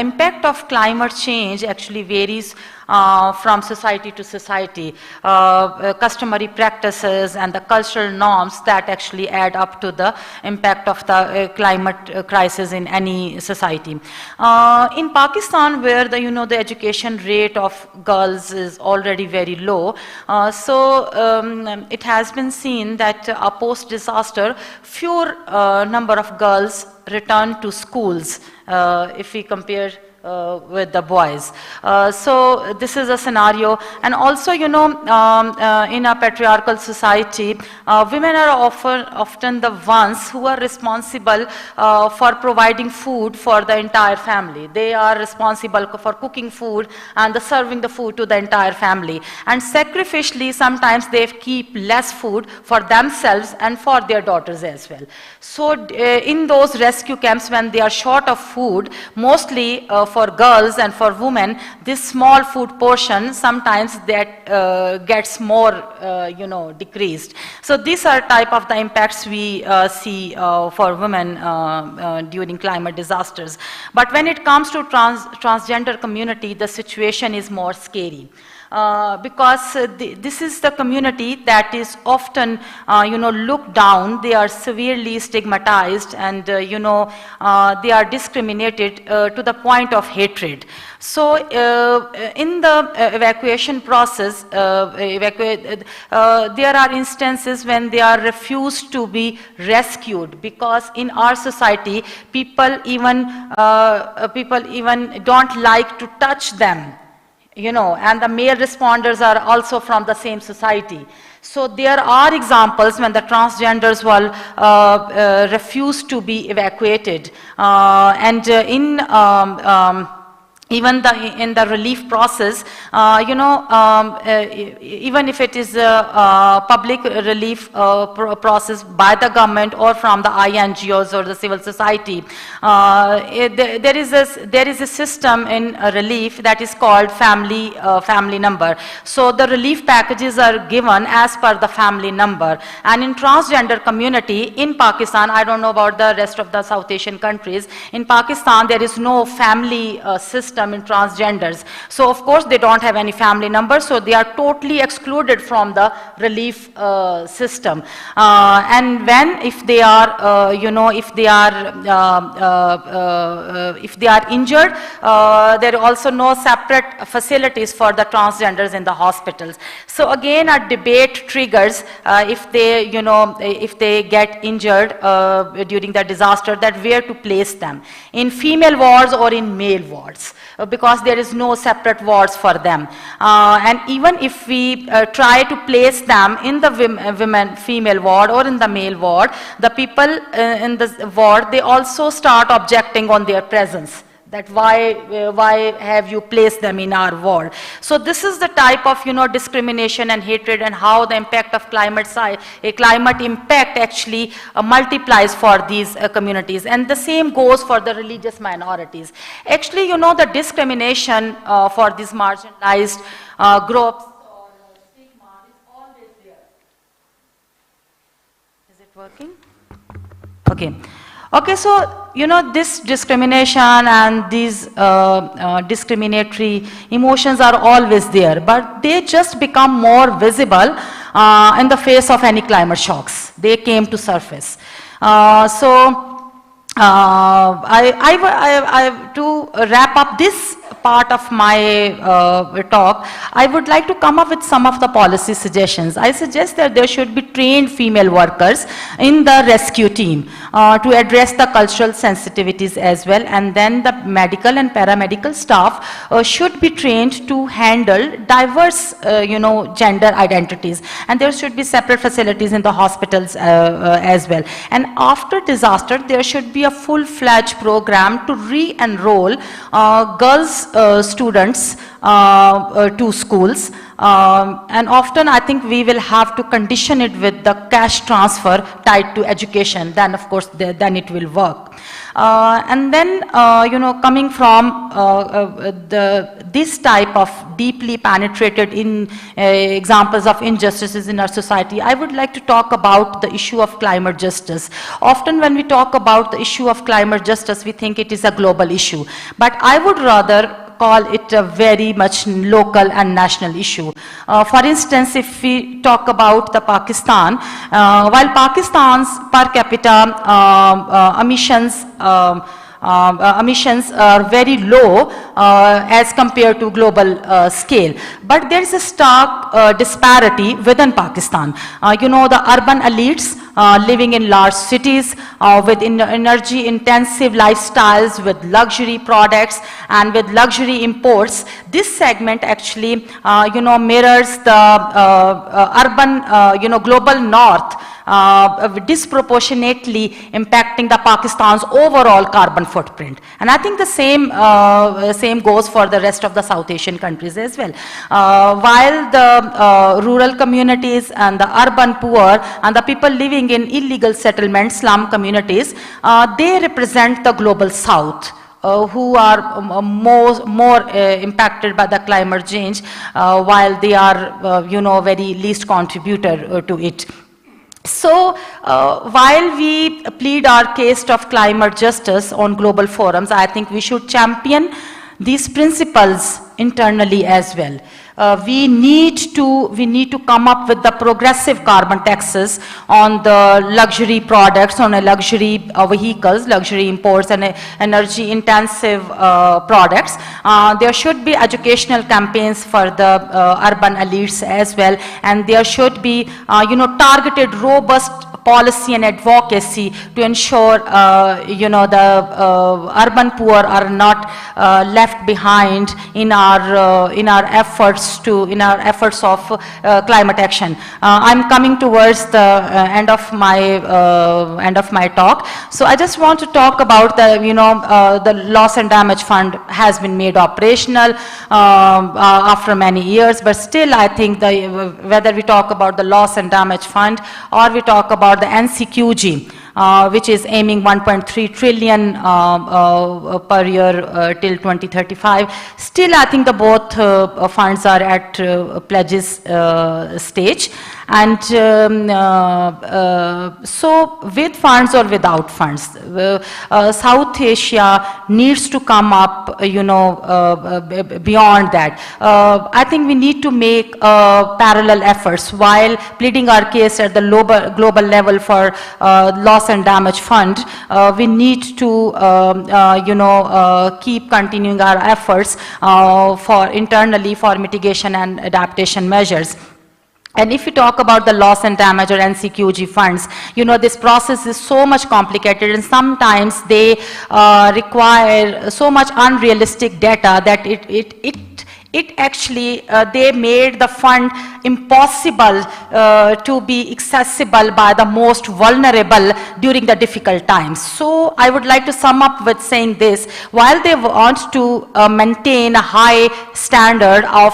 Impact of climate change actually varies from society to society, customary practices and the cultural norms that actually add up to the impact of the climate crisis in any society. In Pakistan, where the education rate of girls is already very low, it has been seen that post-disaster, fewer number of girls return to schools if we compare with the boys. So this is a scenario. And also, in a patriarchal society, women are often the ones who are responsible for providing food for the entire family. They are responsible for cooking food and serving the food to the entire family. And sacrificially, sometimes they keep less food for themselves and for their daughters as well. So in those rescue camps, when they are short of food, mostly for girls and for women, this small food portion sometimes that gets more, decreased. So these are type of the impacts we see for women during climate disasters. But when it comes to transgender community, the situation is more scary. Because this is the community that is often, looked down. They are severely stigmatized, and they are discriminated to the point of hatred. So in the evacuation process, there are instances when they are refused to be rescued, because in our society, people even don't like to touch them. And the male responders are also from the same society. So there are examples when the transgenders will refuse to be evacuated. Even in the relief process, even if it is a public relief process by the government or from the INGOs or the civil society, there is a system in relief that is called family number. So the relief packages are given as per the family number. And in transgender community in Pakistan, I don't know about the rest of the South Asian countries, in Pakistan there is no family system in transgenders. So of course they don't have any family number, so they are totally excluded from the relief system. And if they are, if they are injured, there are also no separate facilities for the transgenders in the hospitals. So again, a debate triggers if they get injured during the disaster, that where to place them, in female wards or in male wards. Because there is no separate wards for them. And even if we try to place them in the female ward or in the male ward, the people in the ward, they also start objecting on their presence. That why have you placed them in our ward? So this is the type of discrimination and hatred, and how the impact of climate impact actually multiplies for these communities. And the same goes for the religious minorities. Actually, the discrimination for these marginalized groups or stigma is always there. Is it working? Okay. Okay, so, this discrimination and these discriminatory emotions are always there, but they just become more visible in the face of any climate shocks. They came to surface. To wrap up this part of my talk, I would like to come up with some of the policy suggestions. I suggest that there should be trained female workers in the rescue team to address the cultural sensitivities as well, and then the medical and paramedical staff should be trained to handle diverse, gender identities, and there should be separate facilities in the hospitals as well. And after disaster, there should be a full-fledged program to re-enroll girls students to schools. And often I think we will have to condition it with the cash transfer tied to education. Then of course, then it will work. And then, coming from this type of deeply penetrated in examples of injustices in our society, I would like to talk about the issue of climate justice. Often when we talk about the issue of climate justice, we think it is a global issue. But I would rather call it a very much local and national issue. For instance, if we talk about the Pakistan, while Pakistan's per capita emissions are very low as compared to global scale. But there is a stark disparity within Pakistan. You know, the urban elites living in large cities with energy intensive lifestyles, with luxury products and with luxury imports. This segment actually, you know, mirrors the urban, you know, global north, disproportionately impacting the Pakistan's overall carbon footprint. And I think the same goes for the rest of the South Asian countries as well. While the rural communities and the urban poor and the people living in illegal settlements, slum communities, they represent the global South. Who are more impacted by the climate change, while they are, you know, very least contributor to it. So, while we plead our case of climate justice on global forums, I think we should champion these principles internally as well. We need to come up with the progressive carbon taxes on the luxury products, on luxury vehicles, luxury imports and energy intensive products. There should be educational campaigns for the urban elites as well, and there should be you know, targeted robust policy and advocacy to ensure you know, the urban poor are not left behind in our efforts of climate action. I'm coming towards the end of my talk. So I just want to talk about the, you know, the loss and damage fund has been made operational after many years, but still I think whether we talk about the loss and damage fund or we talk about the NCQG, which is aiming 1.3 trillion per year till 2035. Still, I think the both funds are at pledges stage. And so with funds or without funds, South Asia needs to come up, you know, beyond that. I think we need to make parallel efforts while pleading our case at the global level for loss and damage fund. We need to, you know, keep continuing our efforts for internally for mitigation and adaptation measures. And if you talk about the loss and damage or NCQG funds, you know, this process is so much complicated, and sometimes they require so much unrealistic data that it actually, they made the fund impossible to be accessible by the most vulnerable during the difficult times. So I would like to sum up with saying this: while they want to maintain a high standard of,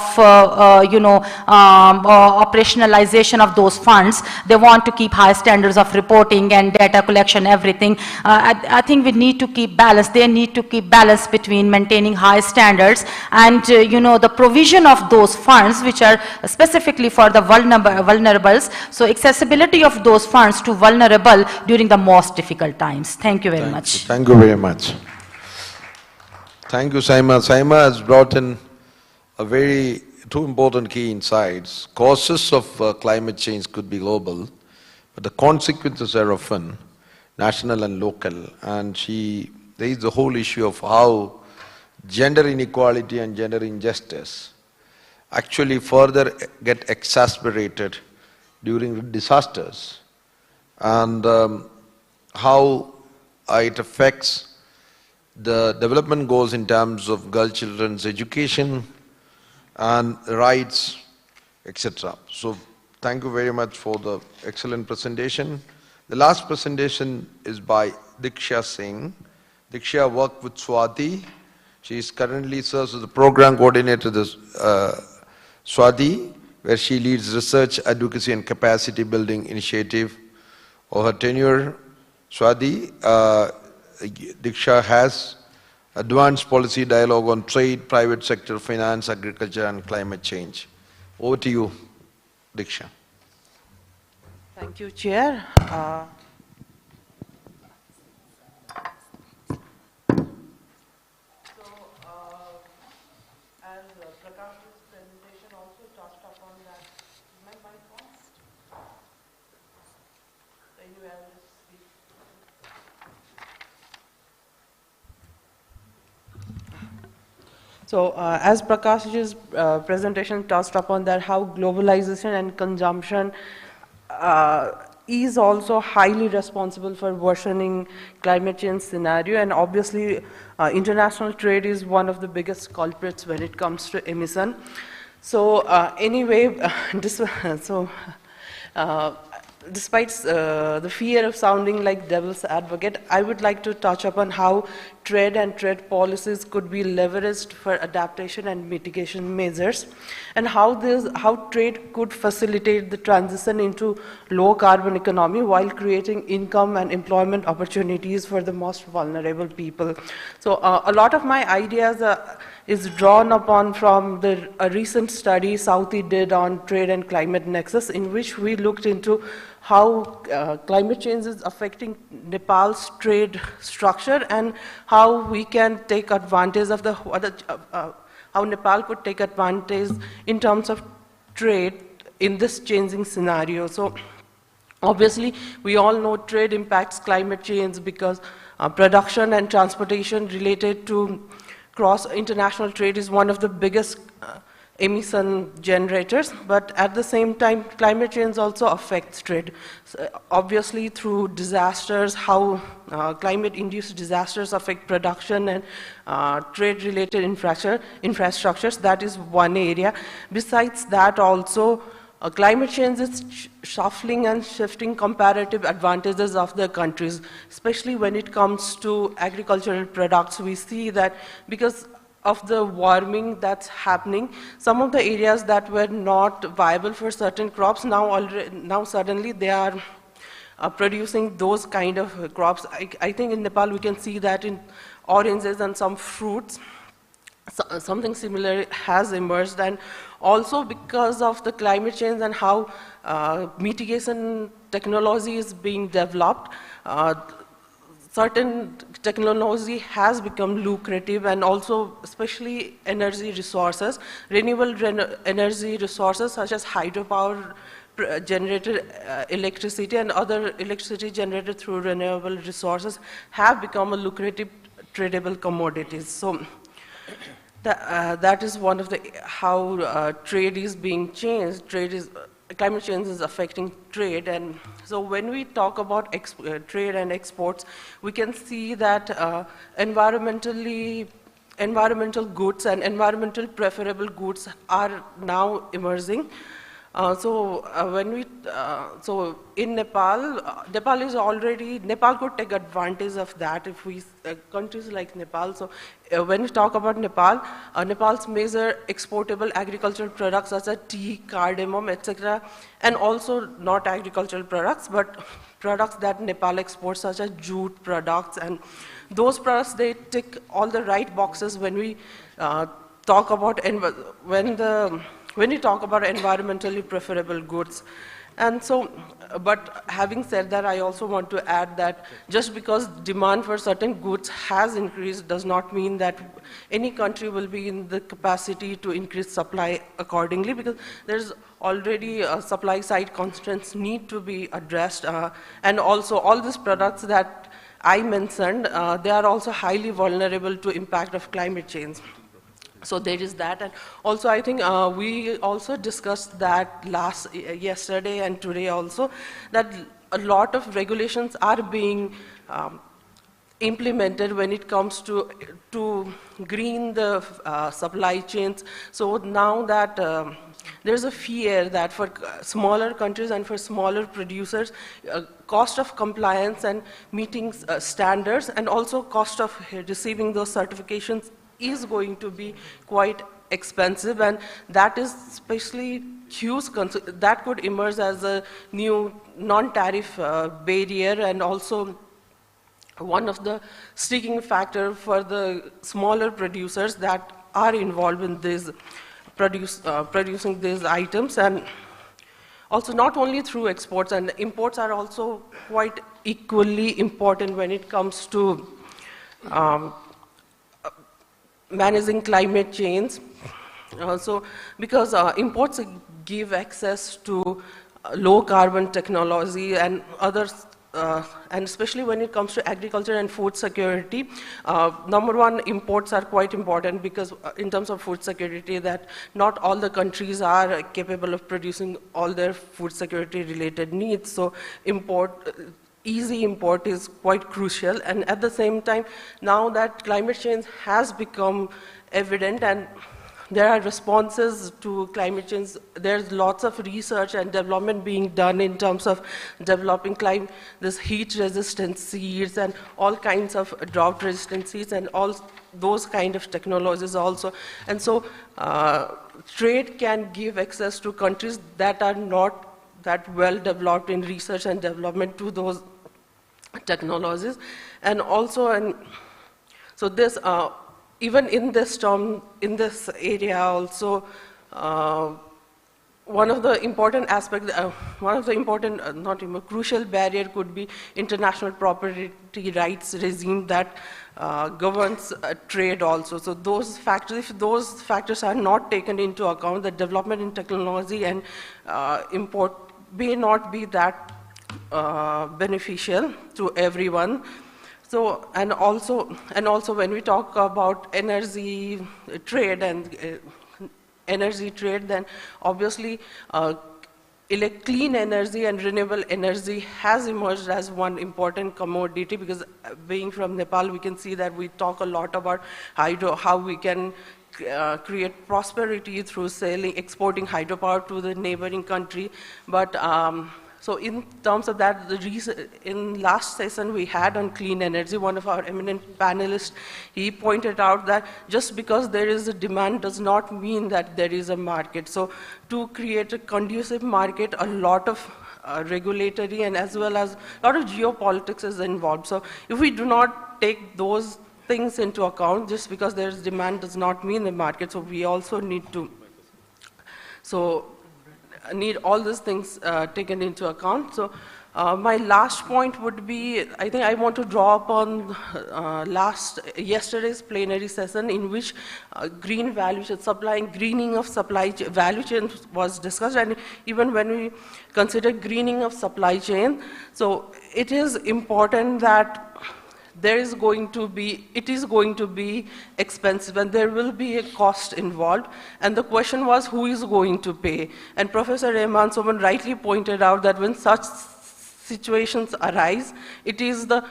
you know, operationalization of those funds, they want to keep high standards of reporting and data collection, everything. I think we need to keep balance. They need to keep balance between maintaining high standards and, you know, the provision of those funds which are specifically for the vulnerables. So accessibility of those funds to vulnerable during the most difficult times. Thank you very much. Thank you very much. Thank you, Saima. Saima has brought in two important key insights. Causes of climate change could be global, but the consequences are often national and local. And she raised the whole issue of how gender inequality and gender injustice actually further get exacerbated during disasters, and how it affects the development goals in terms of girl children's education and rights, etc. So thank you very much for the excellent presentation. The last presentation is by Diksha Singh. Diksha worked with Swati. She is currently serves as the program coordinator of Swati, where she leads research, advocacy and capacity building initiative. Over her tenure, Swati, Diksha has advanced policy dialogue on trade, private sector, finance, agriculture and climate change. Over to you, Diksha. Thank you, Chair. So as Prakash's presentation touched upon that, how globalization and consumption is also highly responsible for worsening climate change scenario, and obviously international trade is one of the biggest culprits when it comes to emission. So anyway, despite the fear of sounding like devil's advocate, I would like to touch upon how trade and trade policies could be leveraged for adaptation and mitigation measures, and how trade could facilitate the transition into low carbon economy while creating income and employment opportunities for the most vulnerable people. So a lot of my ideas is drawn upon from a recent study Southie did on trade and climate nexus, in which we looked into how climate change is affecting Nepal's trade structure and how we can take advantage of how Nepal could take advantage in terms of trade in this changing scenario. So obviously, we all know trade impacts climate change because production and transportation related to cross-international trade is one of the biggest emission generators, but at the same time, climate change also affects trade. So obviously, through disasters, how climate-induced disasters affect production and trade-related infrastructures, that is one area. Besides that, also, climate change is shuffling and shifting comparative advantages of the countries, especially when it comes to agricultural products. We see that because of the warming that's happening, some of the areas that were not viable for certain crops, now suddenly they are producing those kind of crops. I think in Nepal we can see that in oranges and some fruits, something similar has emerged, and also because of the climate change and how mitigation technology is being developed, certain technology has become lucrative, and also especially energy resources, renewable energy resources such as hydropower generated electricity and other electricity generated through renewable resources have become a lucrative tradable commodities. So that is one of the how trade is being changed. Climate change is affecting trade, and so when we talk about trade and exports, we can see that environmental goods and environmental preferable goods are now emerging. So in Nepal, Nepal could take advantage of that if we, countries like Nepal. So when we talk about Nepal, Nepal's major exportable agricultural products such as tea, cardamom, etc., and also not agricultural products, but products that Nepal exports such as jute products, and those products, they tick all the right boxes when we talk about when you talk about environmentally preferable goods. And so, but having said that, I also want to add that just because demand for certain goods has increased does not mean that any country will be in the capacity to increase supply accordingly, because there's already supply side constraints need to be addressed. And also all these products that I mentioned, they are also highly vulnerable to impact of climate change. So there is that, and also I think we also discussed that yesterday and today also, that a lot of regulations are being implemented when it comes to green the supply chains. So now that there's a fear that for smaller countries and for smaller producers, cost of compliance and meeting standards, and also cost of receiving those certifications is going to be quite expensive, and that is especially huge, that could emerge as a new non-tariff barrier, and also one of the sticking factor for the smaller producers that are involved in this producing these items. And also not only through exports, and imports are also quite equally important when it comes to managing climate change. So because imports give access to low carbon technology and other and especially when it comes to agriculture and food security, number one, imports are quite important because in terms of food security, that not all the countries are capable of producing all their food security related needs. So easy import is quite crucial. And at the same time, now that climate change has become evident and there are responses to climate change. There's lots of research and development being done in terms of developing this heat-resistant seeds and all kinds of drought-resistant seeds and all those kind of technologies also. And so trade can give access to countries that are not that well developed in research and development to those technologies. And also, so this, even in this term, in this area also, one of the important aspects, crucial barrier could be international property rights regime that governs trade also. So those factors, if those factors are not taken into account, the development in technology and import may not be that beneficial to everyone. So, and also when we talk about energy trade and then obviously clean energy and renewable energy has emerged as one important commodity, because being from Nepal, we can see that we talk a lot about hydro, how we can create prosperity through exporting hydropower to the neighboring country. But so in terms of that, in last session we had on clean energy, one of our eminent panelists, he pointed out that just because there is a demand does not mean that there is a market. So to create a conducive market, a lot of regulatory and as well as a lot of geopolitics is involved. So if we do not take those things into account, just because there is demand does not mean the market. So we also need to, need all these things taken into account. So my last point would be, I think I want to draw upon yesterday's plenary session in which green value chain, greening of value chain was discussed. And even when we consider greening of supply chain, so it is important that it is going to be expensive and there will be a cost involved. And the question was, who is going to pay? And Professor Rehman Soman rightly pointed out that when such situations arise, it is the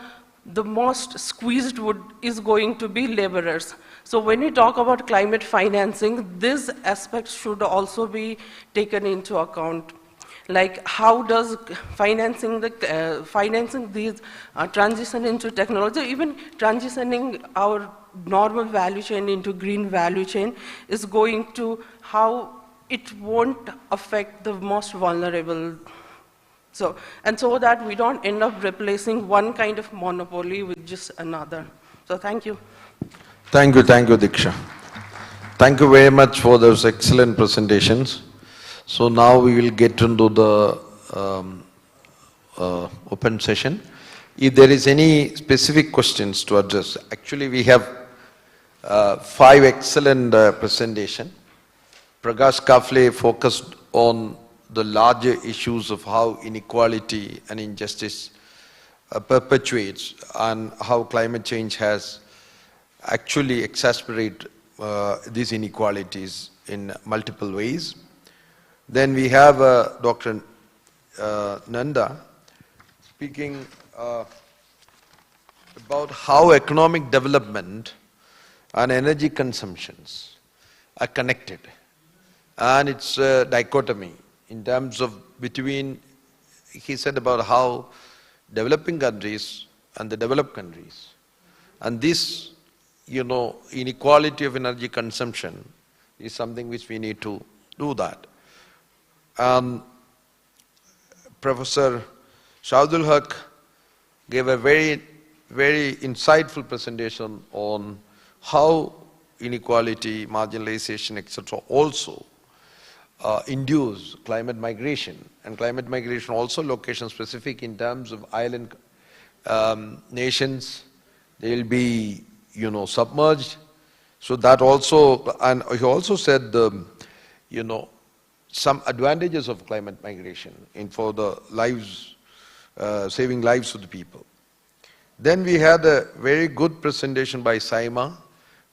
most squeezed wood is going to be laborers. So when we talk about climate financing, this aspect should also be taken into account. Like how does financing these transition into technology, even transitioning our normal value chain into green value chain is going to how it won't affect the most vulnerable. So that we don't end up replacing one kind of monopoly with just another. So thank you. Thank you, Diksha. Thank you very much for those excellent presentations. So now we will get into the open session. If there is any specific questions to address, actually we have 5 excellent presentations. Prakash Kafle focused on the larger issues of how inequality and injustice perpetuates and how climate change has actually exacerbated these inequalities in multiple ways. Then we have Dr. Nanda speaking about how economic development and energy consumptions are connected. And it's a dichotomy in terms of he said about how developing countries and the developed countries, and this, inequality of energy consumption is something which we need to do that. Professor Shahidul Haq gave a very, very insightful presentation on how inequality, marginalization, etc. also induce climate migration, and climate migration also location specific in terms of island nations. They will be, submerged. So that also, and he also said some advantages of climate migration for the lives saving lives of the people. Then we had a very good presentation by Saima,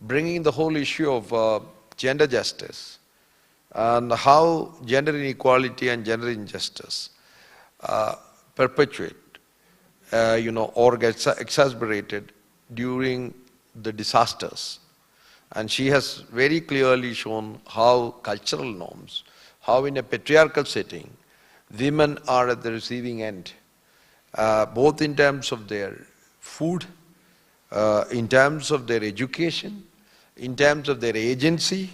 bringing the whole issue of gender justice and how gender inequality and gender injustice perpetuate, or get exacerbated during the disasters. And she has very clearly shown how cultural norms, how in a patriarchal setting, women are at the receiving end, both in terms of their food, in terms of their education, in terms of their agency,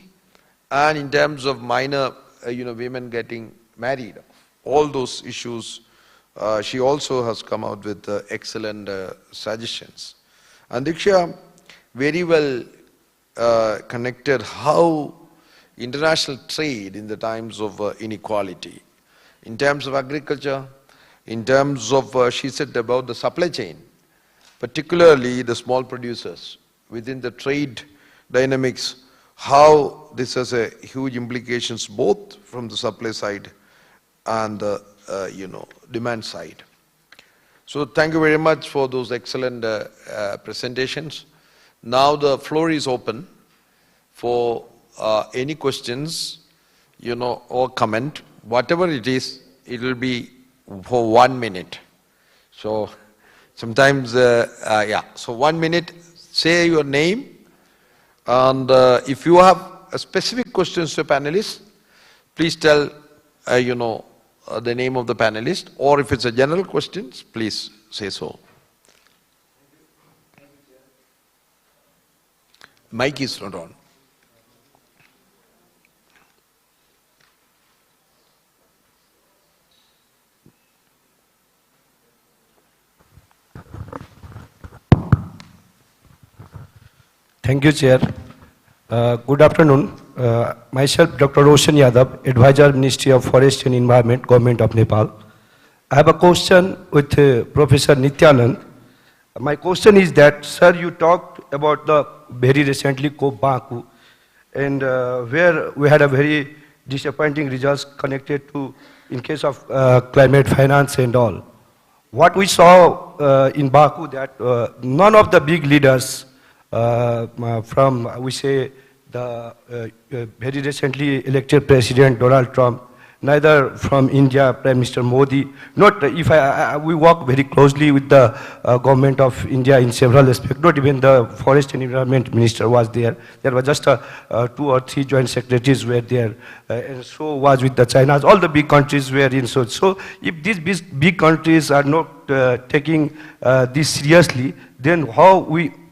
and in terms of minor, women getting married. All those issues, she also has come out with excellent suggestions. And Diksha very well connected how international trade in the times of inequality, in terms of agriculture, in terms of, she said about the supply chain, particularly the small producers within the trade dynamics, how this has a huge implications both from the supply side and the demand side. So thank you very much for those excellent presentations. Now the floor is open for any questions, or comment, whatever it is. It will be for 1 minute. So sometimes, so 1 minute, say your name, and if you have a specific questions to panelists, please tell, the name of the panelist, or if it's a general questions, please say so. Mic is not on. Thank you, Chair. Good afternoon. Myself, Dr. Roshan Yadav, Advisor, Ministry of Forest and Environment, Government of Nepal. I have a question with Professor Nityanand. My question is that, sir, you talked about the very recently COP Baku, and where we had a very disappointing results connected to, in case of climate finance and all. What we saw in Baku that none of the big leaders from, we say, the very recently elected President Donald Trump, neither from India, Prime Minister Modi, not if we work very closely with the government of India in several aspects, not even the Forest and Environment Minister was there. There were just 2 or 3 joint secretaries were there, and so was with the China. All the big countries were in. So if these big countries are not taking this seriously, then how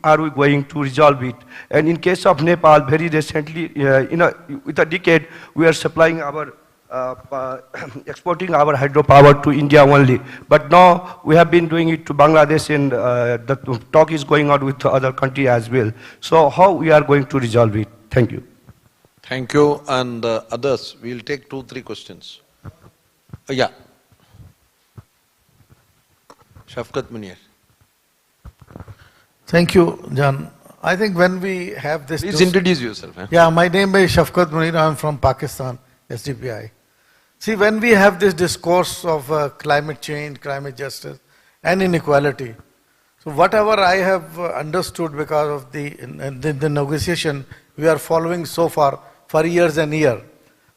are we going to resolve it? And in case of Nepal, very recently, with a decade, we are supplying our exporting our hydropower to India only. But now we have been doing it to Bangladesh, and the talk is going on with other countries as well. So how we are going to resolve it? Thank you. Thank you. And others, we'll take 2, 3 questions. Yeah. Shafkat Munir. Thank you, John. I think when we have this... Please introduce yourself. Yeah, my name is Shafkat Munir. I am from Pakistan, SDPI. See, when we have this discourse of climate change, climate justice, and inequality, so whatever I have understood because of the negotiation we are following so far for years and years,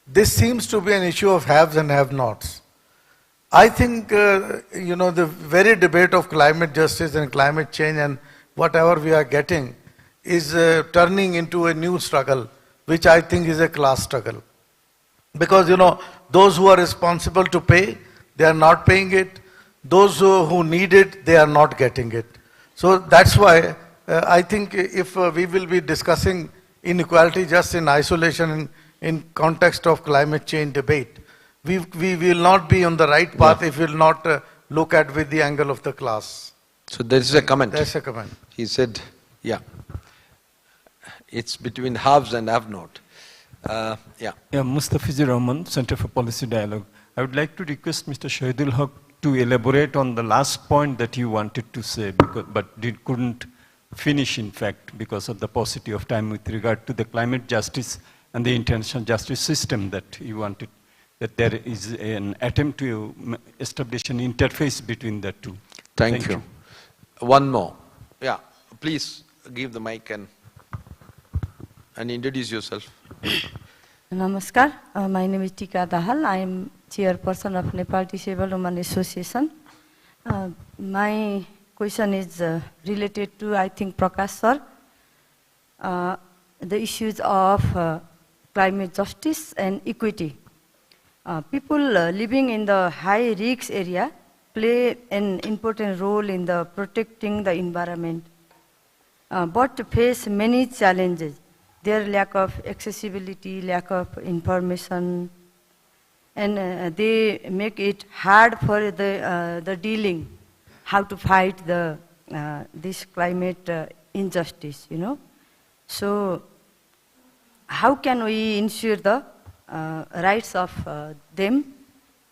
this seems to be an issue of haves and have-nots. I think, the very debate of climate justice and climate change and whatever we are getting is turning into a new struggle, which I think is a class struggle. Because, those who are responsible to pay, they are not paying it. Those who need it, they are not getting it. So that's why I think if we will be discussing inequality just in isolation in context of climate change debate, we will not be on the right path if we will not look at with the angle of the class. So there is a comment. There's a comment. He said, yeah, it's between haves and have-not. Yeah, Mustafizur Rahman, Center for Policy Dialogue. I would like to request Mr. Shahidul Haq to elaborate on the last point that you wanted to say, but couldn't finish, in fact, because of the paucity of time with regard to the climate justice and the international justice system that you wanted that there is an attempt to establish an interface between the two. Thank you. One more. Yeah, please give the mic and introduce yourself. Namaskar. My name is Tika Dahal. I am chairperson of Nepal Disabled Women Association. My question is related to, I think, Prakash sir, the issues of climate justice and equity. People living in the high risk area play an important role in the protecting the environment, but face many challenges. Their lack of accessibility, lack of information, and they make it hard for the dealing, how to fight this climate injustice, you know. So how can we ensure the rights of them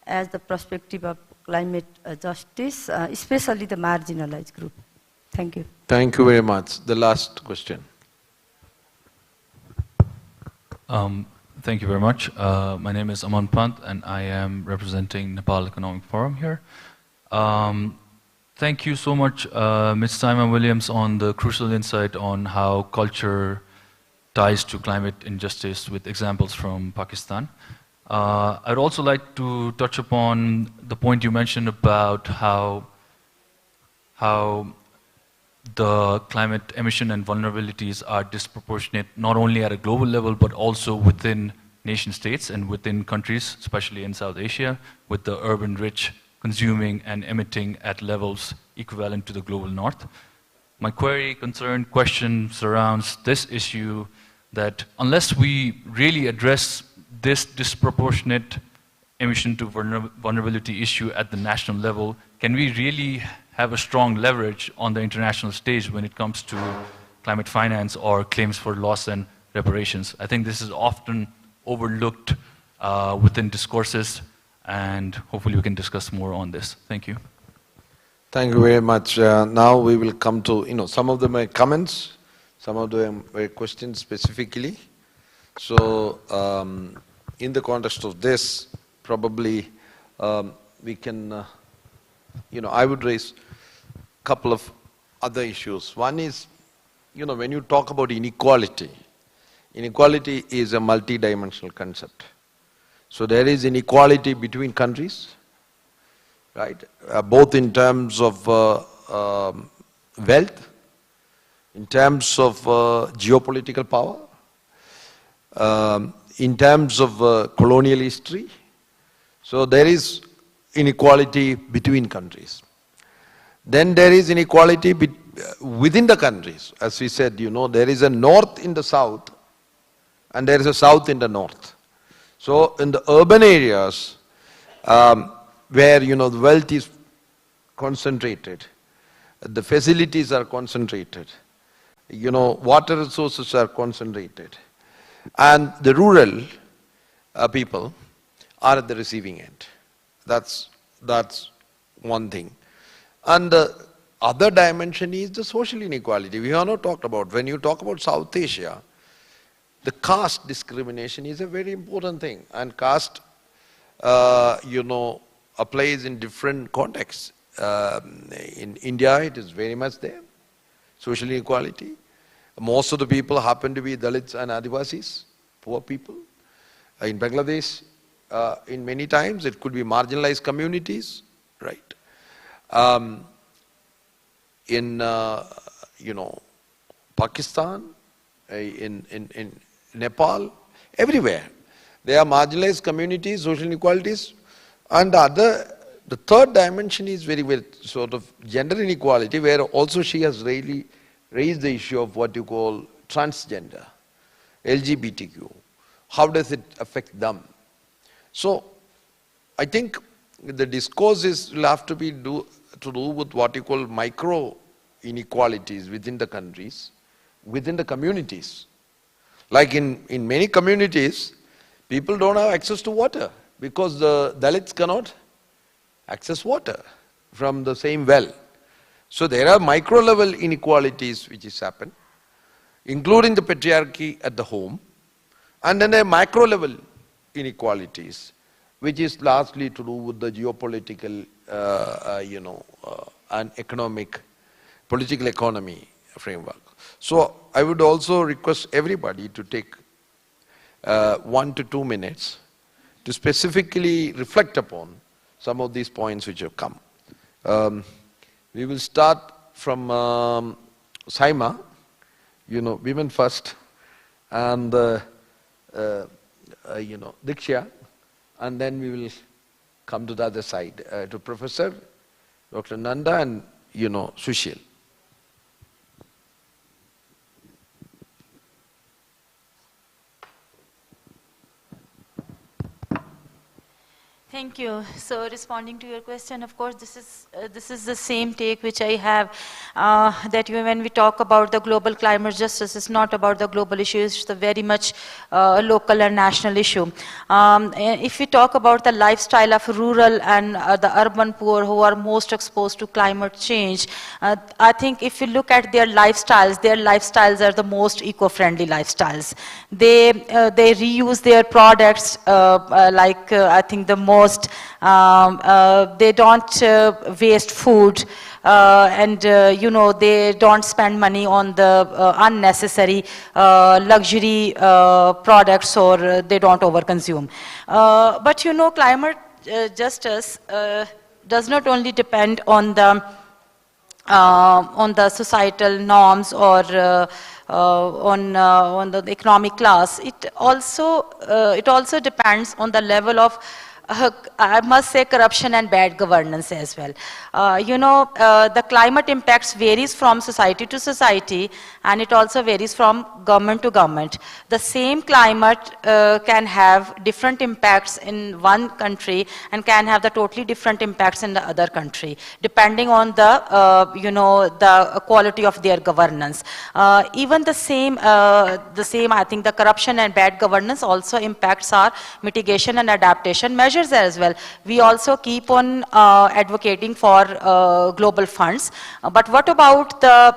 as the perspective of climate justice, especially the marginalized group? Thank you. Thank you very much. The last question. Thank you very much. My name is Aman Pant and I am representing Nepal Economic Forum here. Thank you so much, Ms. Simon Williams, on the crucial insight on how culture ties to climate injustice with examples from Pakistan. I'd also like to touch upon the point you mentioned about how the climate emission and vulnerabilities are disproportionate not only at a global level but also within nation states and within countries, especially in South Asia, with the urban rich consuming and emitting at levels equivalent to the global north. My question surrounds this issue, that unless we really address this disproportionate emission to vulnerability issue at the national level, can we really have a strong leverage on the international stage when it comes to climate finance or claims for loss and reparations? I think this is often overlooked within discourses, and hopefully we can discuss more on this. Thank you. Thank you very much. Now we will come to, some of them are comments, some of them were questions specifically. So in the context of this, probably we can, I would raise a couple of other issues. One is, when you talk about inequality, inequality is a multi-dimensional concept. So there is inequality between countries, right? Both in terms of wealth, in terms of geopolitical power, in terms of colonial history. So there is inequality between countries. Then there is inequality within the countries. As we said, there is a north in the south and there is a south in the north. So in the urban areas where the wealth is concentrated, the facilities are concentrated, water resources are concentrated, and the rural people are at the receiving end. That's one thing. And the other dimension is the social inequality. We have not talked about. When you talk about South Asia, the caste discrimination is a very important thing. And caste, applies in different contexts. In India, it is very much there. Social inequality. Most of the people happen to be Dalits and Adivasis, poor people. In Bangladesh, in many times, it could be marginalized communities, right? In Pakistan, in Nepal, everywhere. There are marginalized communities, social inequalities, and the third dimension is very, very sort of gender inequality, where also she has really raised the issue of what you call transgender, LGBTQ. How does it affect them? So, I think the discourse will have to be to do with what you call micro inequalities within the countries, within the communities. Like in many communities, people don't have access to water because the Dalits cannot access water from the same well. So there are micro level inequalities which has happened, including the patriarchy at the home, and then there are macro level inequalities which is largely to do with the geopolitical, and political economy framework. So I would also request everybody to take 1 to 2 minutes to specifically reflect upon some of these points which have come. We will start from Saima, women first, and Diksha, and then we will come to the other side, to Professor, Dr. Nanda, and Sushil. Thank you. So responding to your question, of course, this is the same take which I have, that when we talk about the global climate justice, it's not about the global issue, it's a very much local and national issue. If we talk about the lifestyle of rural and the urban poor who are most exposed to climate change, I think if you look at their lifestyles are the most eco-friendly lifestyles. They reuse their products, I think the most, they don't waste food, and they don't spend money on the unnecessary luxury products, or they don't overconsume. But climate justice does not only depend on the societal norms or on the economic class. It also depends on the level of I must say corruption and bad governance as well. The climate impacts varies from society to society, and it also varies from government to government. The same climate can have different impacts in one country and can have the totally different impacts in the other country, depending on the the quality of their governance. Even the same, I think the corruption and bad governance also impacts our mitigation and adaptation measures as well. We also keep on advocating for global funds, but what about the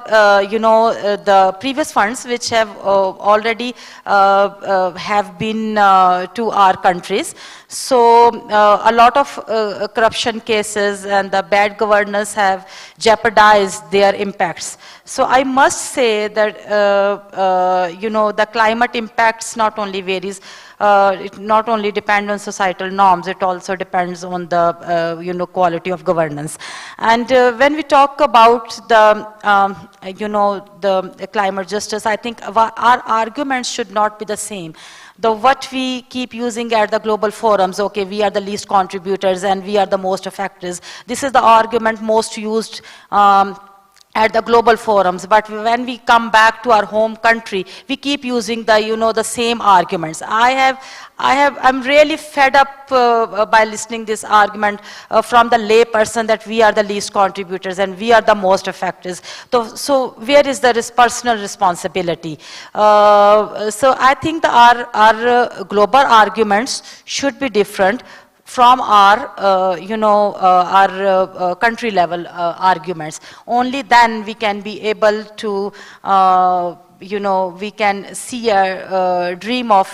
the previous funds which have already have been to our countries? So a lot of corruption cases and the bad governance have jeopardized their impacts. So I must say that the climate impacts not only varies, it not only depends on societal norms, it also depends on the quality of governance. And when we talk about the the climate justice, I think our arguments should not be the same. What we keep using at the global forums, okay, we are the least contributors and we are the most affected. This is the argument most used at the global forums, but when we come back to our home country, we keep using the the same arguments. I'm really fed up by listening this argument from the lay person that we are the least contributors and we are the most affected. So where is the personal responsibility? So I think our global arguments should be different from our, our country level arguments. Only then we can be able to, we can see a dream of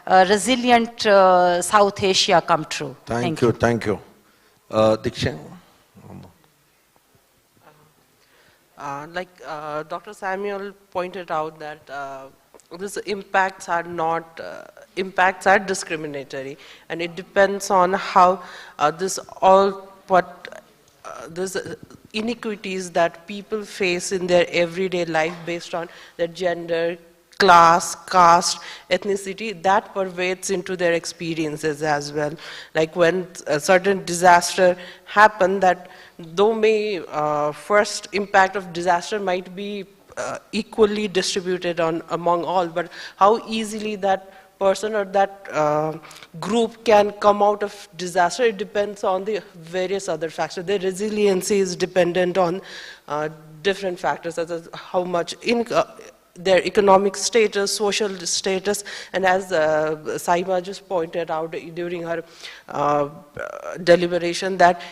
resilient South Asia come true. Thank you. Diksha? Like Dr. Samuel pointed out that these impacts are not impacts are discriminatory, and it depends on how these inequities that people face in their everyday life based on their gender, class, caste, ethnicity, that pervades into their experiences as well. Like when a certain disaster happened, that though may first impact of disaster might be equally distributed among all, but how easily that person or that group can come out of disaster, it depends on the various other factors. Their resiliency is dependent on different factors, such as how much their economic status, social status, and as Saima just pointed out during her deliberation, that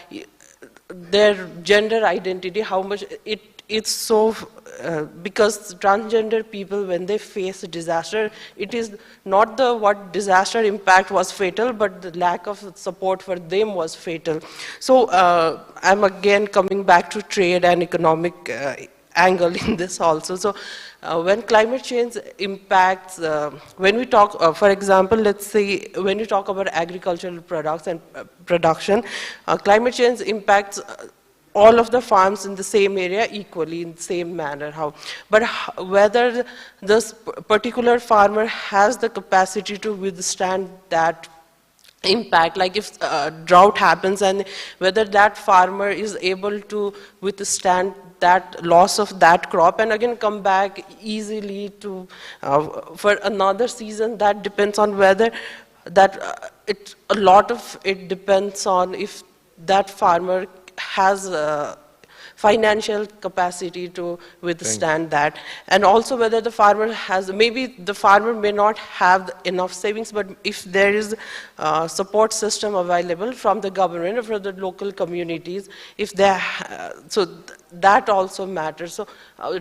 their gender identity, how much it it's so, because transgender people, when they face a disaster, it is not the what disaster impact was fatal, but the lack of support for them was fatal. So I'm again coming back to trade and economic angle in this also. So when climate change impacts, when we talk, for example, let's say when you talk about agricultural products and production, climate change impacts all of the farms in the same area equally, in the same manner. But whether this particular farmer has the capacity to withstand that impact, like if drought happens, and whether that farmer is able to withstand that loss of that crop and again come back easily to for another season, that depends on whether that a lot of it depends on if that farmer has financial capacity to withstand that, and also whether the farmer has, maybe the farmer may not have enough savings, but if there is a support system available from the government or from the local communities, if they so that also matters. So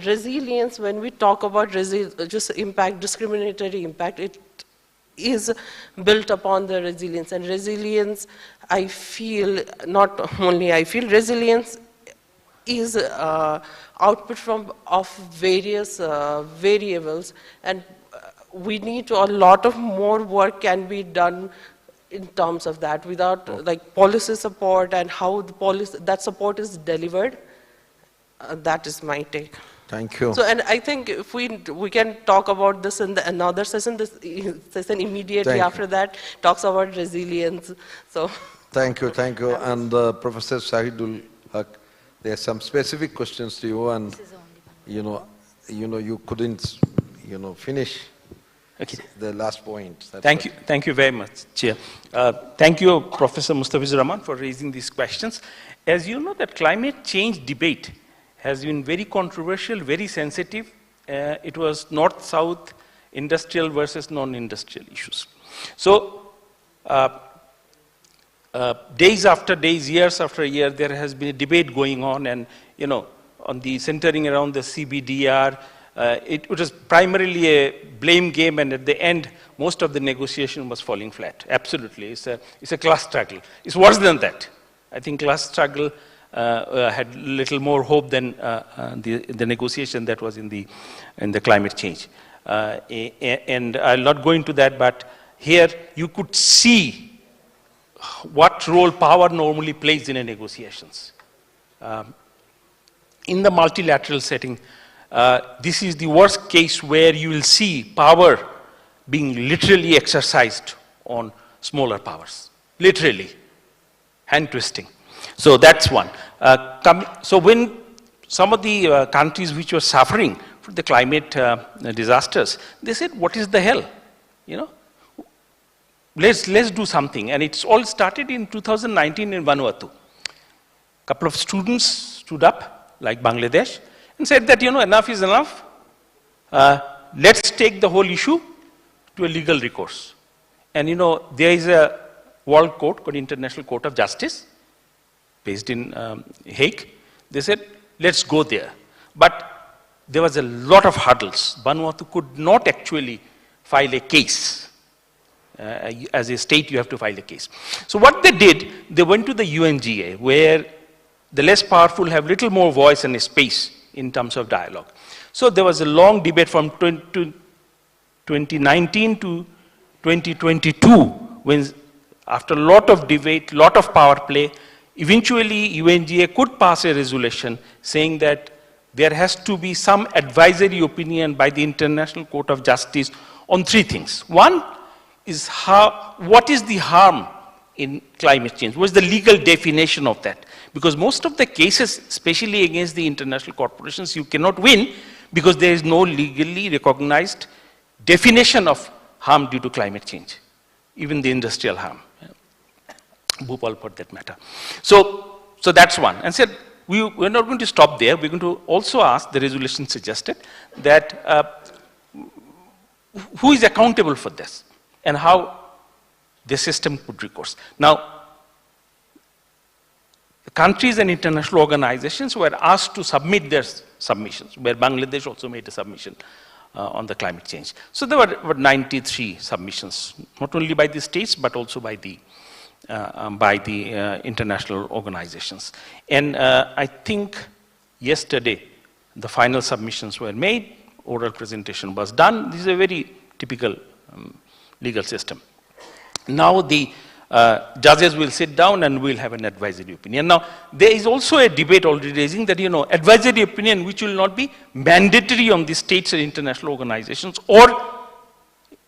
resilience, when we talk about just impact, discriminatory impact, it is built upon the resilience. And resilience, I feel, not only I feel, resilience is output of various variables, and we need a lot of more work can be done in terms of that, without like policy support and how the that support is delivered. That is my take. Thank you. So, and I think if we can talk about this in another session. This session immediately after that talks about resilience. So. Thank you, thank you. And Professor Shahidul Haq, there are some specific questions to you, and you couldn't finish the last point. Thank you very much, Chair. Thank you, Professor Mustafizur Rahman, for raising these questions. As you know, that climate change debate has been very controversial, very sensitive. It was north-south, industrial versus non-industrial issues. So, days after days, years after year, there has been a debate going on, and on the centering around the CBDR. It was primarily a blame game, and at the end, most of the negotiation was falling flat. Absolutely, it's a class struggle. It's worse than that. I think class struggle had little more hope than the negotiation that was in the climate change. And I'll not go into that, but here you could see what role power normally plays in a negotiations. In the multilateral setting, this is the worst case where you will see power being literally exercised on smaller powers, literally, hand twisting. So that's one. So when some of the countries which were suffering from the climate disasters, they said, what is the hell? Let's do something. And it's all started in 2019 in Vanuatu. Couple of students stood up, like Bangladesh, and said that, enough is enough. Let's take the whole issue to a legal recourse. And, there is a world court called International Court of Justice, based in Hague. They said, let's go there. But there was a lot of hurdles. Vanuatu could not actually file a case. As a state, you have to file a case. So what they did, they went to the UNGA, where the less powerful have little more voice and space in terms of dialogue. So there was a long debate from 2019 to 2022, when after a lot of debate, lot of power play, eventually UNGA could pass a resolution saying that there has to be some advisory opinion by the International Court of Justice on three things. One is what is the harm in climate change? What is the legal definition of that? Because most of the cases, especially against the international corporations, you cannot win because there is no legally recognized definition of harm due to climate change, even the industrial harm, Bhopal for that matter. So that's one. And said, we're not going to stop there. We're going to also ask, the resolution suggested, that who is accountable for this and how the system could recourse. Now, countries and international organizations were asked to submit their submissions, where Bangladesh also made a submission on the climate change. So there were 93 submissions, not only by the states, but also by the international organizations. And I think yesterday the final submissions were made, oral presentation was done. This is a very typical legal system. Now the judges will sit down and we'll have an advisory opinion. Now, there is also a debate already raising that, you know, advisory opinion which will not be mandatory on the states and international organizations or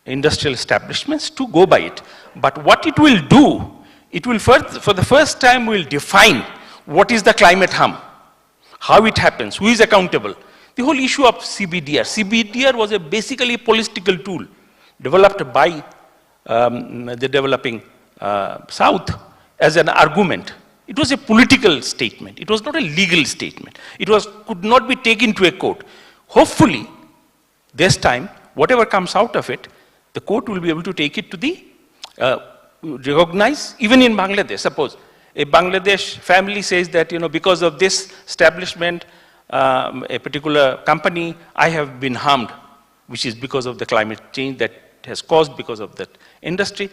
industrial establishments to go by it. But what it will do, it will first, for the first time, will define what is the climate harm, how it happens, who is accountable. The whole issue of CBDR. CBDR was basically a political tool developed by the developing South as an argument. It was a political statement. It was not a legal statement. It could not be taken to a court. Hopefully, this time, whatever comes out of it, the court will be able to take it to the, recognize, even in Bangladesh. Suppose a Bangladesh family says that, you know, because of this establishment, a particular company, I have been harmed, which is because of the climate change that has caused because of that industry.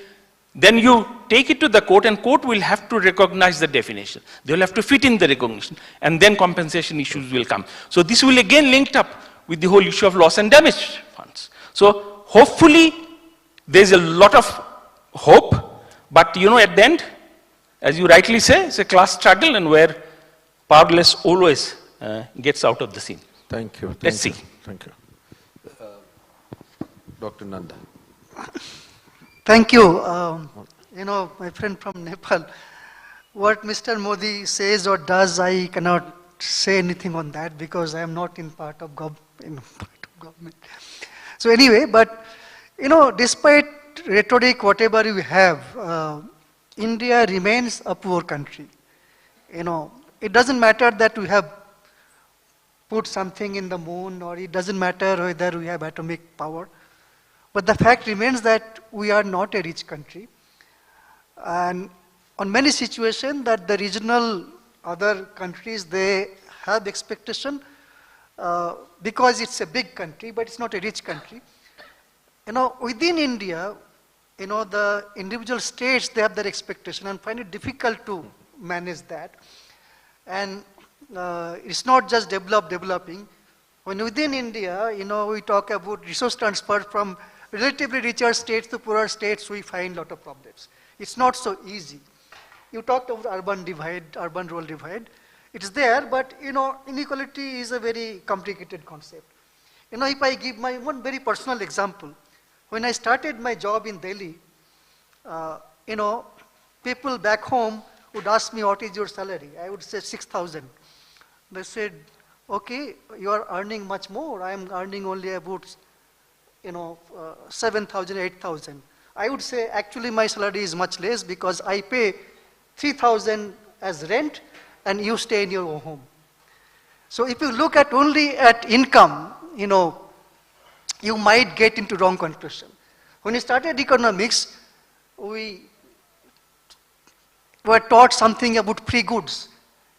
Then you take it to the court, and court will have to recognize the definition. They will have to fit in the recognition, and then compensation issues will come. So this will again linked up with the whole issue of loss and damage funds. So hopefully there's a lot of hope, but you know, at the end, as you rightly say, it's a class struggle, and where powerless always gets out of the scene. Thank you. Let's see. Thank you. Dr. Nanda. Thank you. You know, my friend from Nepal, what Mr. Modi says or does, I cannot say anything on that because I am not in part of government. So anyway, but you know, despite rhetoric, whatever we have, India remains a poor country. You know, it doesn't matter that we have put something in the moon, or it doesn't matter whether we have atomic power. But the fact remains that we are not a rich country. And on many situations that the regional other countries, they have expectation because it's a big country, but it's not a rich country. You know, within India, you know, the individual states, they have their expectation and find it difficult to manage that. And it's not just developing. When within India, you know, we talk about resource transfer from relatively richer states to poorer states, we find a lot of problems. It's not so easy. You talked about urban divide, urban-rural divide. It's there, but you know, inequality is a very complicated concept. You know, if I give my one very personal example, when I started my job in Delhi, you know, people back home would ask me, what is your salary? I would say 6,000. They said, okay, you are earning much more. I am earning only about, you know, 7,000, 8,000. I would say actually my salary is much less because I pay 3,000 as rent and you stay in your own home. So if you look at only at income, you know, you might get into wrong conclusion. When we started economics, we were taught something about free goods.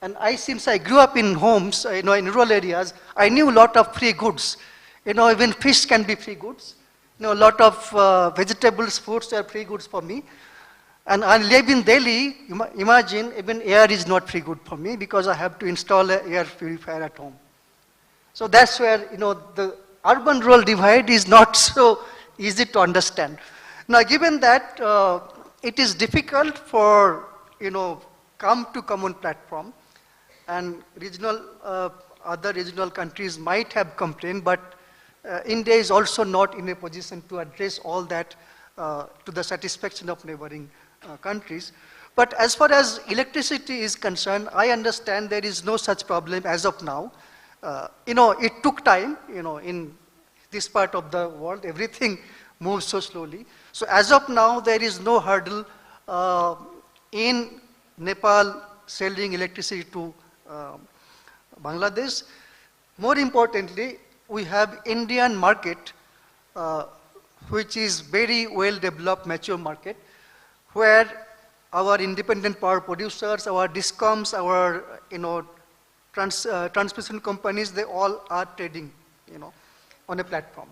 And since I grew up in homes, you know, in rural areas, I knew a lot of free goods. You know, even fish can be free goods. You know, a lot of vegetables, fruits are free goods for me. And I live in Delhi, imagine even air is not free good for me because I have to install an air purifier at home. So that's where, you know, the urban-rural divide is not so easy to understand. Now, given that it is difficult for, you know, come to common platform, and regional, other regional countries might have complained, but India is also not in a position to address all that to the satisfaction of neighboring countries. But as far as electricity is concerned, I understand there is no such problem as of now. You know, it took time, you know, in this part of the world, everything moves so slowly. So as of now, there is no hurdle in Nepal selling electricity to Bangladesh. More importantly, we have Indian market, which is very well developed, mature market, where our independent power producers, our DISCOMs, our, you know, transmission companies, they all are trading, on a platform.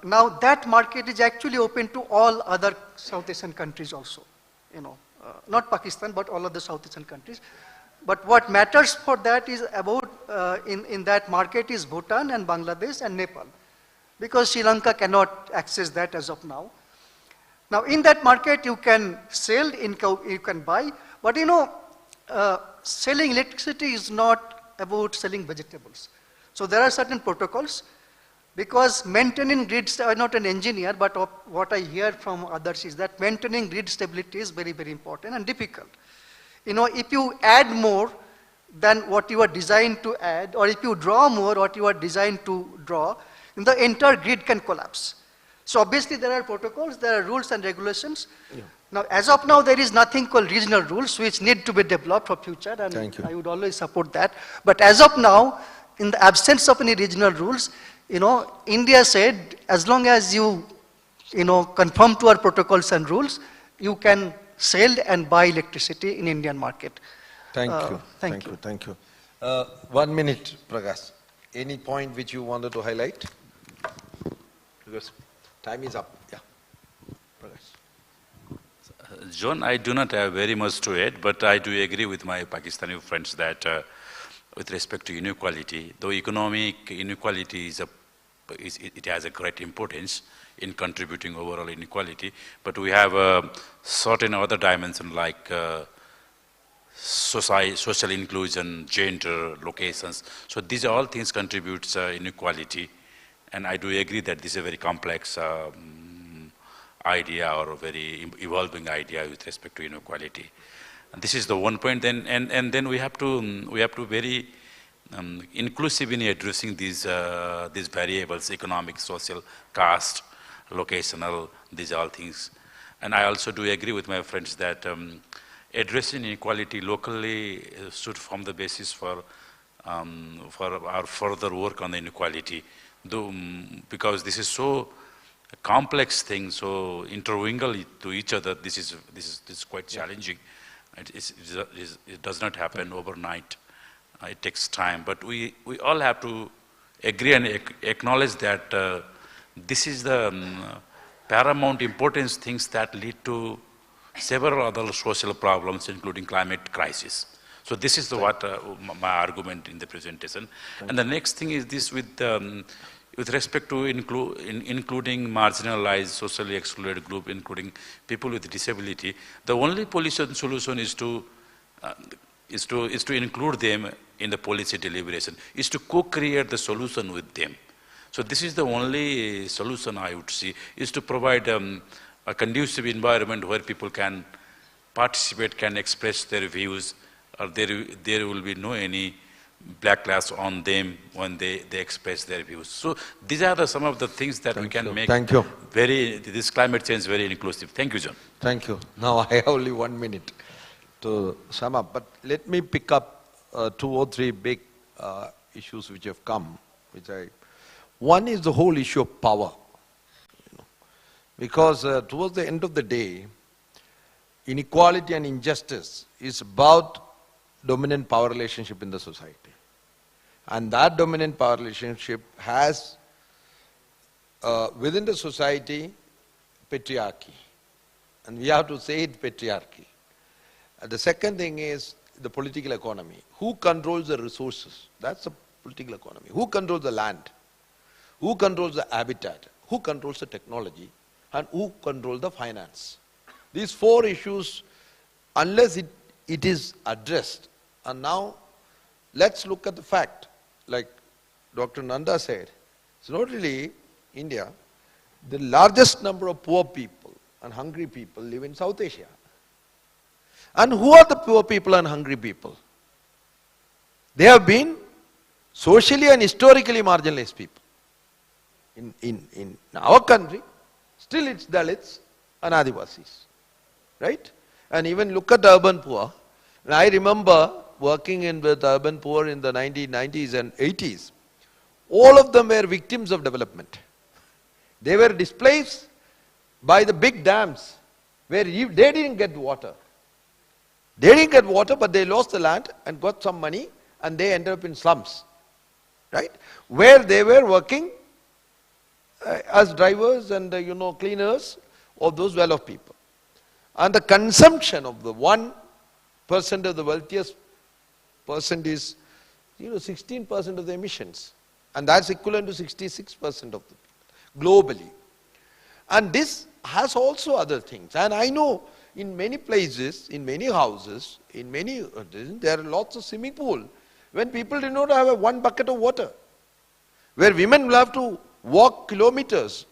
Now that market is actually open to all other South Asian countries also, not Pakistan, but all other South Asian countries. But what matters for that is about, in that market is Bhutan and Bangladesh and Nepal, because Sri Lanka cannot access that as of now. Now in that market you can sell, you can buy, but selling electricity is not about selling vegetables. So there are certain protocols, because maintaining grids, I'm not an engineer, but what I hear from others is that maintaining grid stability is very, very important and difficult. If you add more than what you are designed to add, or if you draw more what you are designed to draw, the entire grid can collapse. So obviously there are protocols, there are rules and regulations. Yeah. Now, as of now, there is nothing called regional rules which need to be developed for future, and I would always support that. But as of now, in the absence of any regional rules, India said, as long as you, conform to our protocols and rules, you can sell and buy electricity in Indian market. Thank you. Thank you. 1 minute, Prakash. Any point which you wanted to highlight? Because time is up. Yeah. Prakash. John, I do not have very much to add, but I do agree with my Pakistani friends that with respect to inequality, though economic inequality it has a great importance in contributing overall inequality, but we have certain other dimensions like social inclusion, gender, locations. So these are all things contribute inequality, and I do agree that this is a very complex idea or a very evolving idea with respect to inequality. And this is the one point. And then we have to very inclusive in addressing these variables: economic, social, caste, locational. These are all things. And I also do agree with my friends that addressing inequality locally should form the basis for our further work on the inequality. Though, because this is so a complex thing, so intermingled to each other, this is quite challenging. It does not happen overnight. It takes time, but we all have to agree and acknowledge that this is the paramount importance things that lead to several other social problems, including climate crisis. So this is what my argument in the presentation. And the next thing is this with respect to including marginalized, socially excluded group, including people with disability. The only solution is to include them in the policy deliberation, is to co-create the solution with them. So this is the only solution I would see, is to provide a conducive environment where people can participate, can express their views, or there will be no any backlash on them when they express their views. So these are some of the things that we can make this climate change very inclusive. Thank you, John. Thank you. Now I have only 1 minute to sum up, but let me pick up 2 or 3 big issues which have come. One is the whole issue of power, because towards the end of the day, inequality and injustice is about dominant power relationship in the society, and that dominant power relationship has within the society patriarchy, and we have to say it patriarchy. The second thing is the political economy. Who controls the resources? That's the political economy. Who controls the land? Who controls the habitat? Who controls the technology? And who controls the finance? These 4 issues, unless it is addressed, and now let's look at the fact, like Dr. Nanda said, it's not really India. The largest number of poor people and hungry people live in South Asia. And who are the poor people and hungry people? They have been socially and historically marginalized people. In our country, still it's Dalits and Adivasis, right? And even look at the urban poor. And I remember working with urban poor in the 1990s and 80s. All of them were victims of development. They were displaced by the big dams where they didn't get water. They didn't get water, but they lost the land and got some money, and they ended up in slums, right? Where they were working as drivers and, cleaners of those well-off people. And the consumption of the 1% of the wealthiest percent is, 16% of the emissions. And that's equivalent to 66% of the people globally. And this has also other things. And I know in many places, in many houses, there are lots of swimming pool when people do not have one bucket of water, where women will have to walk kilometers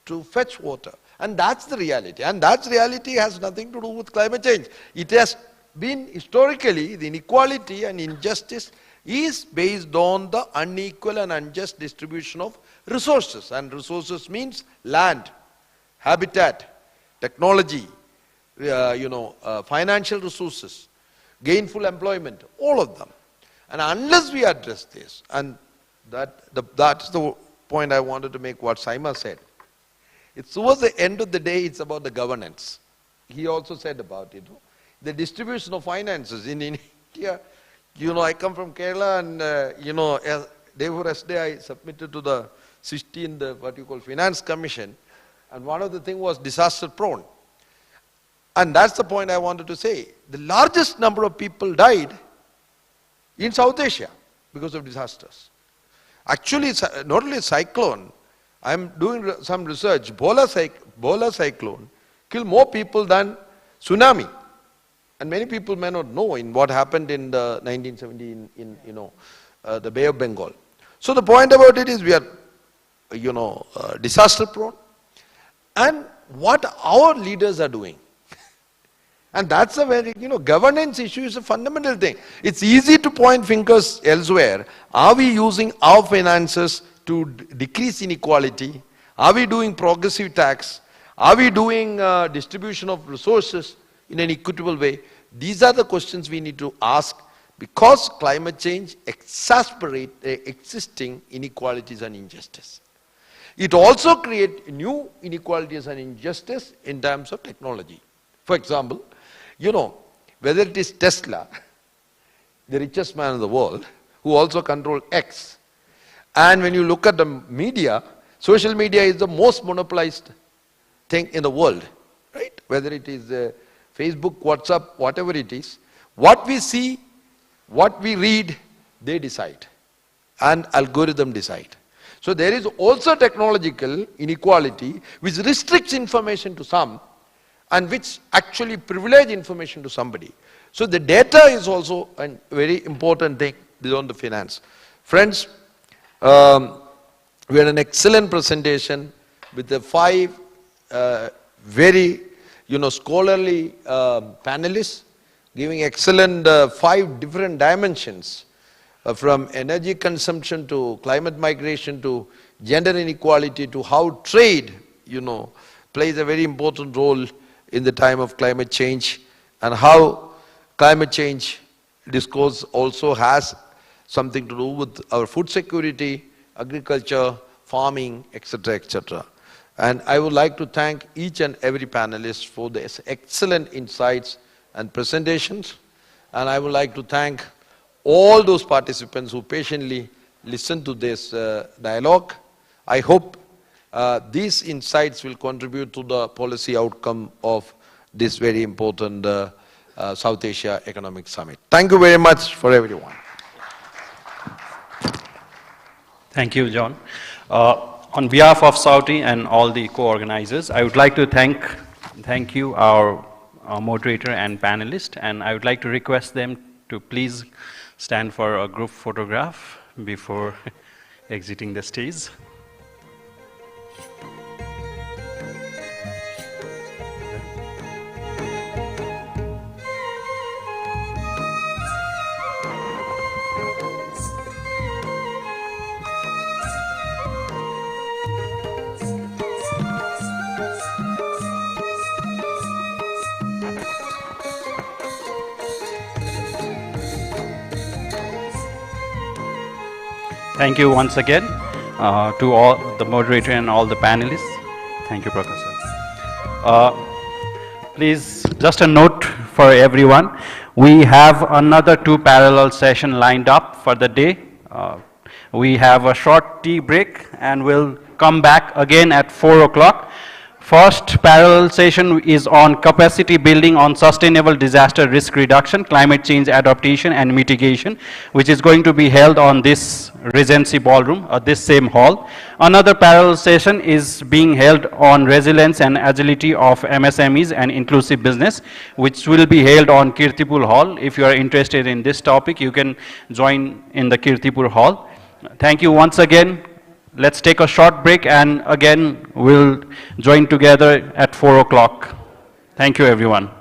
to fetch water. And that's the reality. And that reality has nothing to do with climate change. It has been historically, the inequality and injustice is based on the unequal and unjust distribution of resources. And resources means land, habitat, technology, financial resources, gainful employment, all of them. And unless we address this, and that's the point I wanted to make what Saima said. It's towards the end of the day, it's about the governance. He also said about it. The distribution of finances in India, I come from Kerala and, day before yesterday I submitted to the 16th, Finance Commission, and one of the things was disaster prone. And that's the point I wanted to say. The largest number of people died in South Asia because of disasters. Actually, not only cyclone, I'm doing some research, Bola cyclone killed more people than tsunami. And many people may not know in what happened in the 1970 in the Bay of Bengal. So the point about it is we are, disaster prone. And what our leaders are doing. And that's a very, governance issue is a fundamental thing. It's easy to point fingers elsewhere. Are we using our finances to decrease inequality? Are we doing progressive tax? Are we doing distribution of resources in an equitable way? These are the questions we need to ask, because climate change exacerbates existing inequalities and injustice. It also creates new inequalities and injustice in terms of technology. For example, whether it is Tesla, the richest man in the world, who also controls X, and when you look at the media, social media is the most monopolized thing in the world, right? Whether it is Facebook, WhatsApp, whatever it is, what we see, what we read, they decide, and algorithm decide. So there is also technological inequality which restricts information to some and which actually privilege information to somebody. So the data is also a very important thing beyond the finance. Friends, we had an excellent presentation with the 5 very scholarly panelists giving excellent 5 different dimensions from energy consumption to climate migration to gender inequality to how trade plays a very important role in the time of climate change, and how climate change discourse also has something to do with our food security, agriculture, farming, etc., etc. And I would like to thank each and every panelist for the excellent insights and presentations. And I would like to thank all those participants who patiently listened to this dialogue. I hope these insights will contribute to the policy outcome of this very important South Asia Economic Summit. Thank you very much for everyone. Thank you, John. On behalf of Saudi and all the co-organizers, I would like to thank you, our moderator and panelist, and I would like to request them to please stand for a group photograph before exiting the stage. Thank you once again to all the moderator and all the panelists. Thank you, Professor. Please, just a note for everyone. We have another 2 parallel sessions lined up for the day. We have a short tea break and we'll come back again at 4 o'clock. First parallel session is on capacity building on sustainable disaster risk reduction, climate change adaptation and mitigation, which is going to be held on this Regency Ballroom, this same hall. Another parallel session is being held on resilience and agility of MSMEs and inclusive business, which will be held on Kirtipur Hall. If you are interested in this topic, you can join in the Kirtipur Hall. Thank you once again. Let's take a short break and again we'll join together at 4 o'clock. Thank you everyone.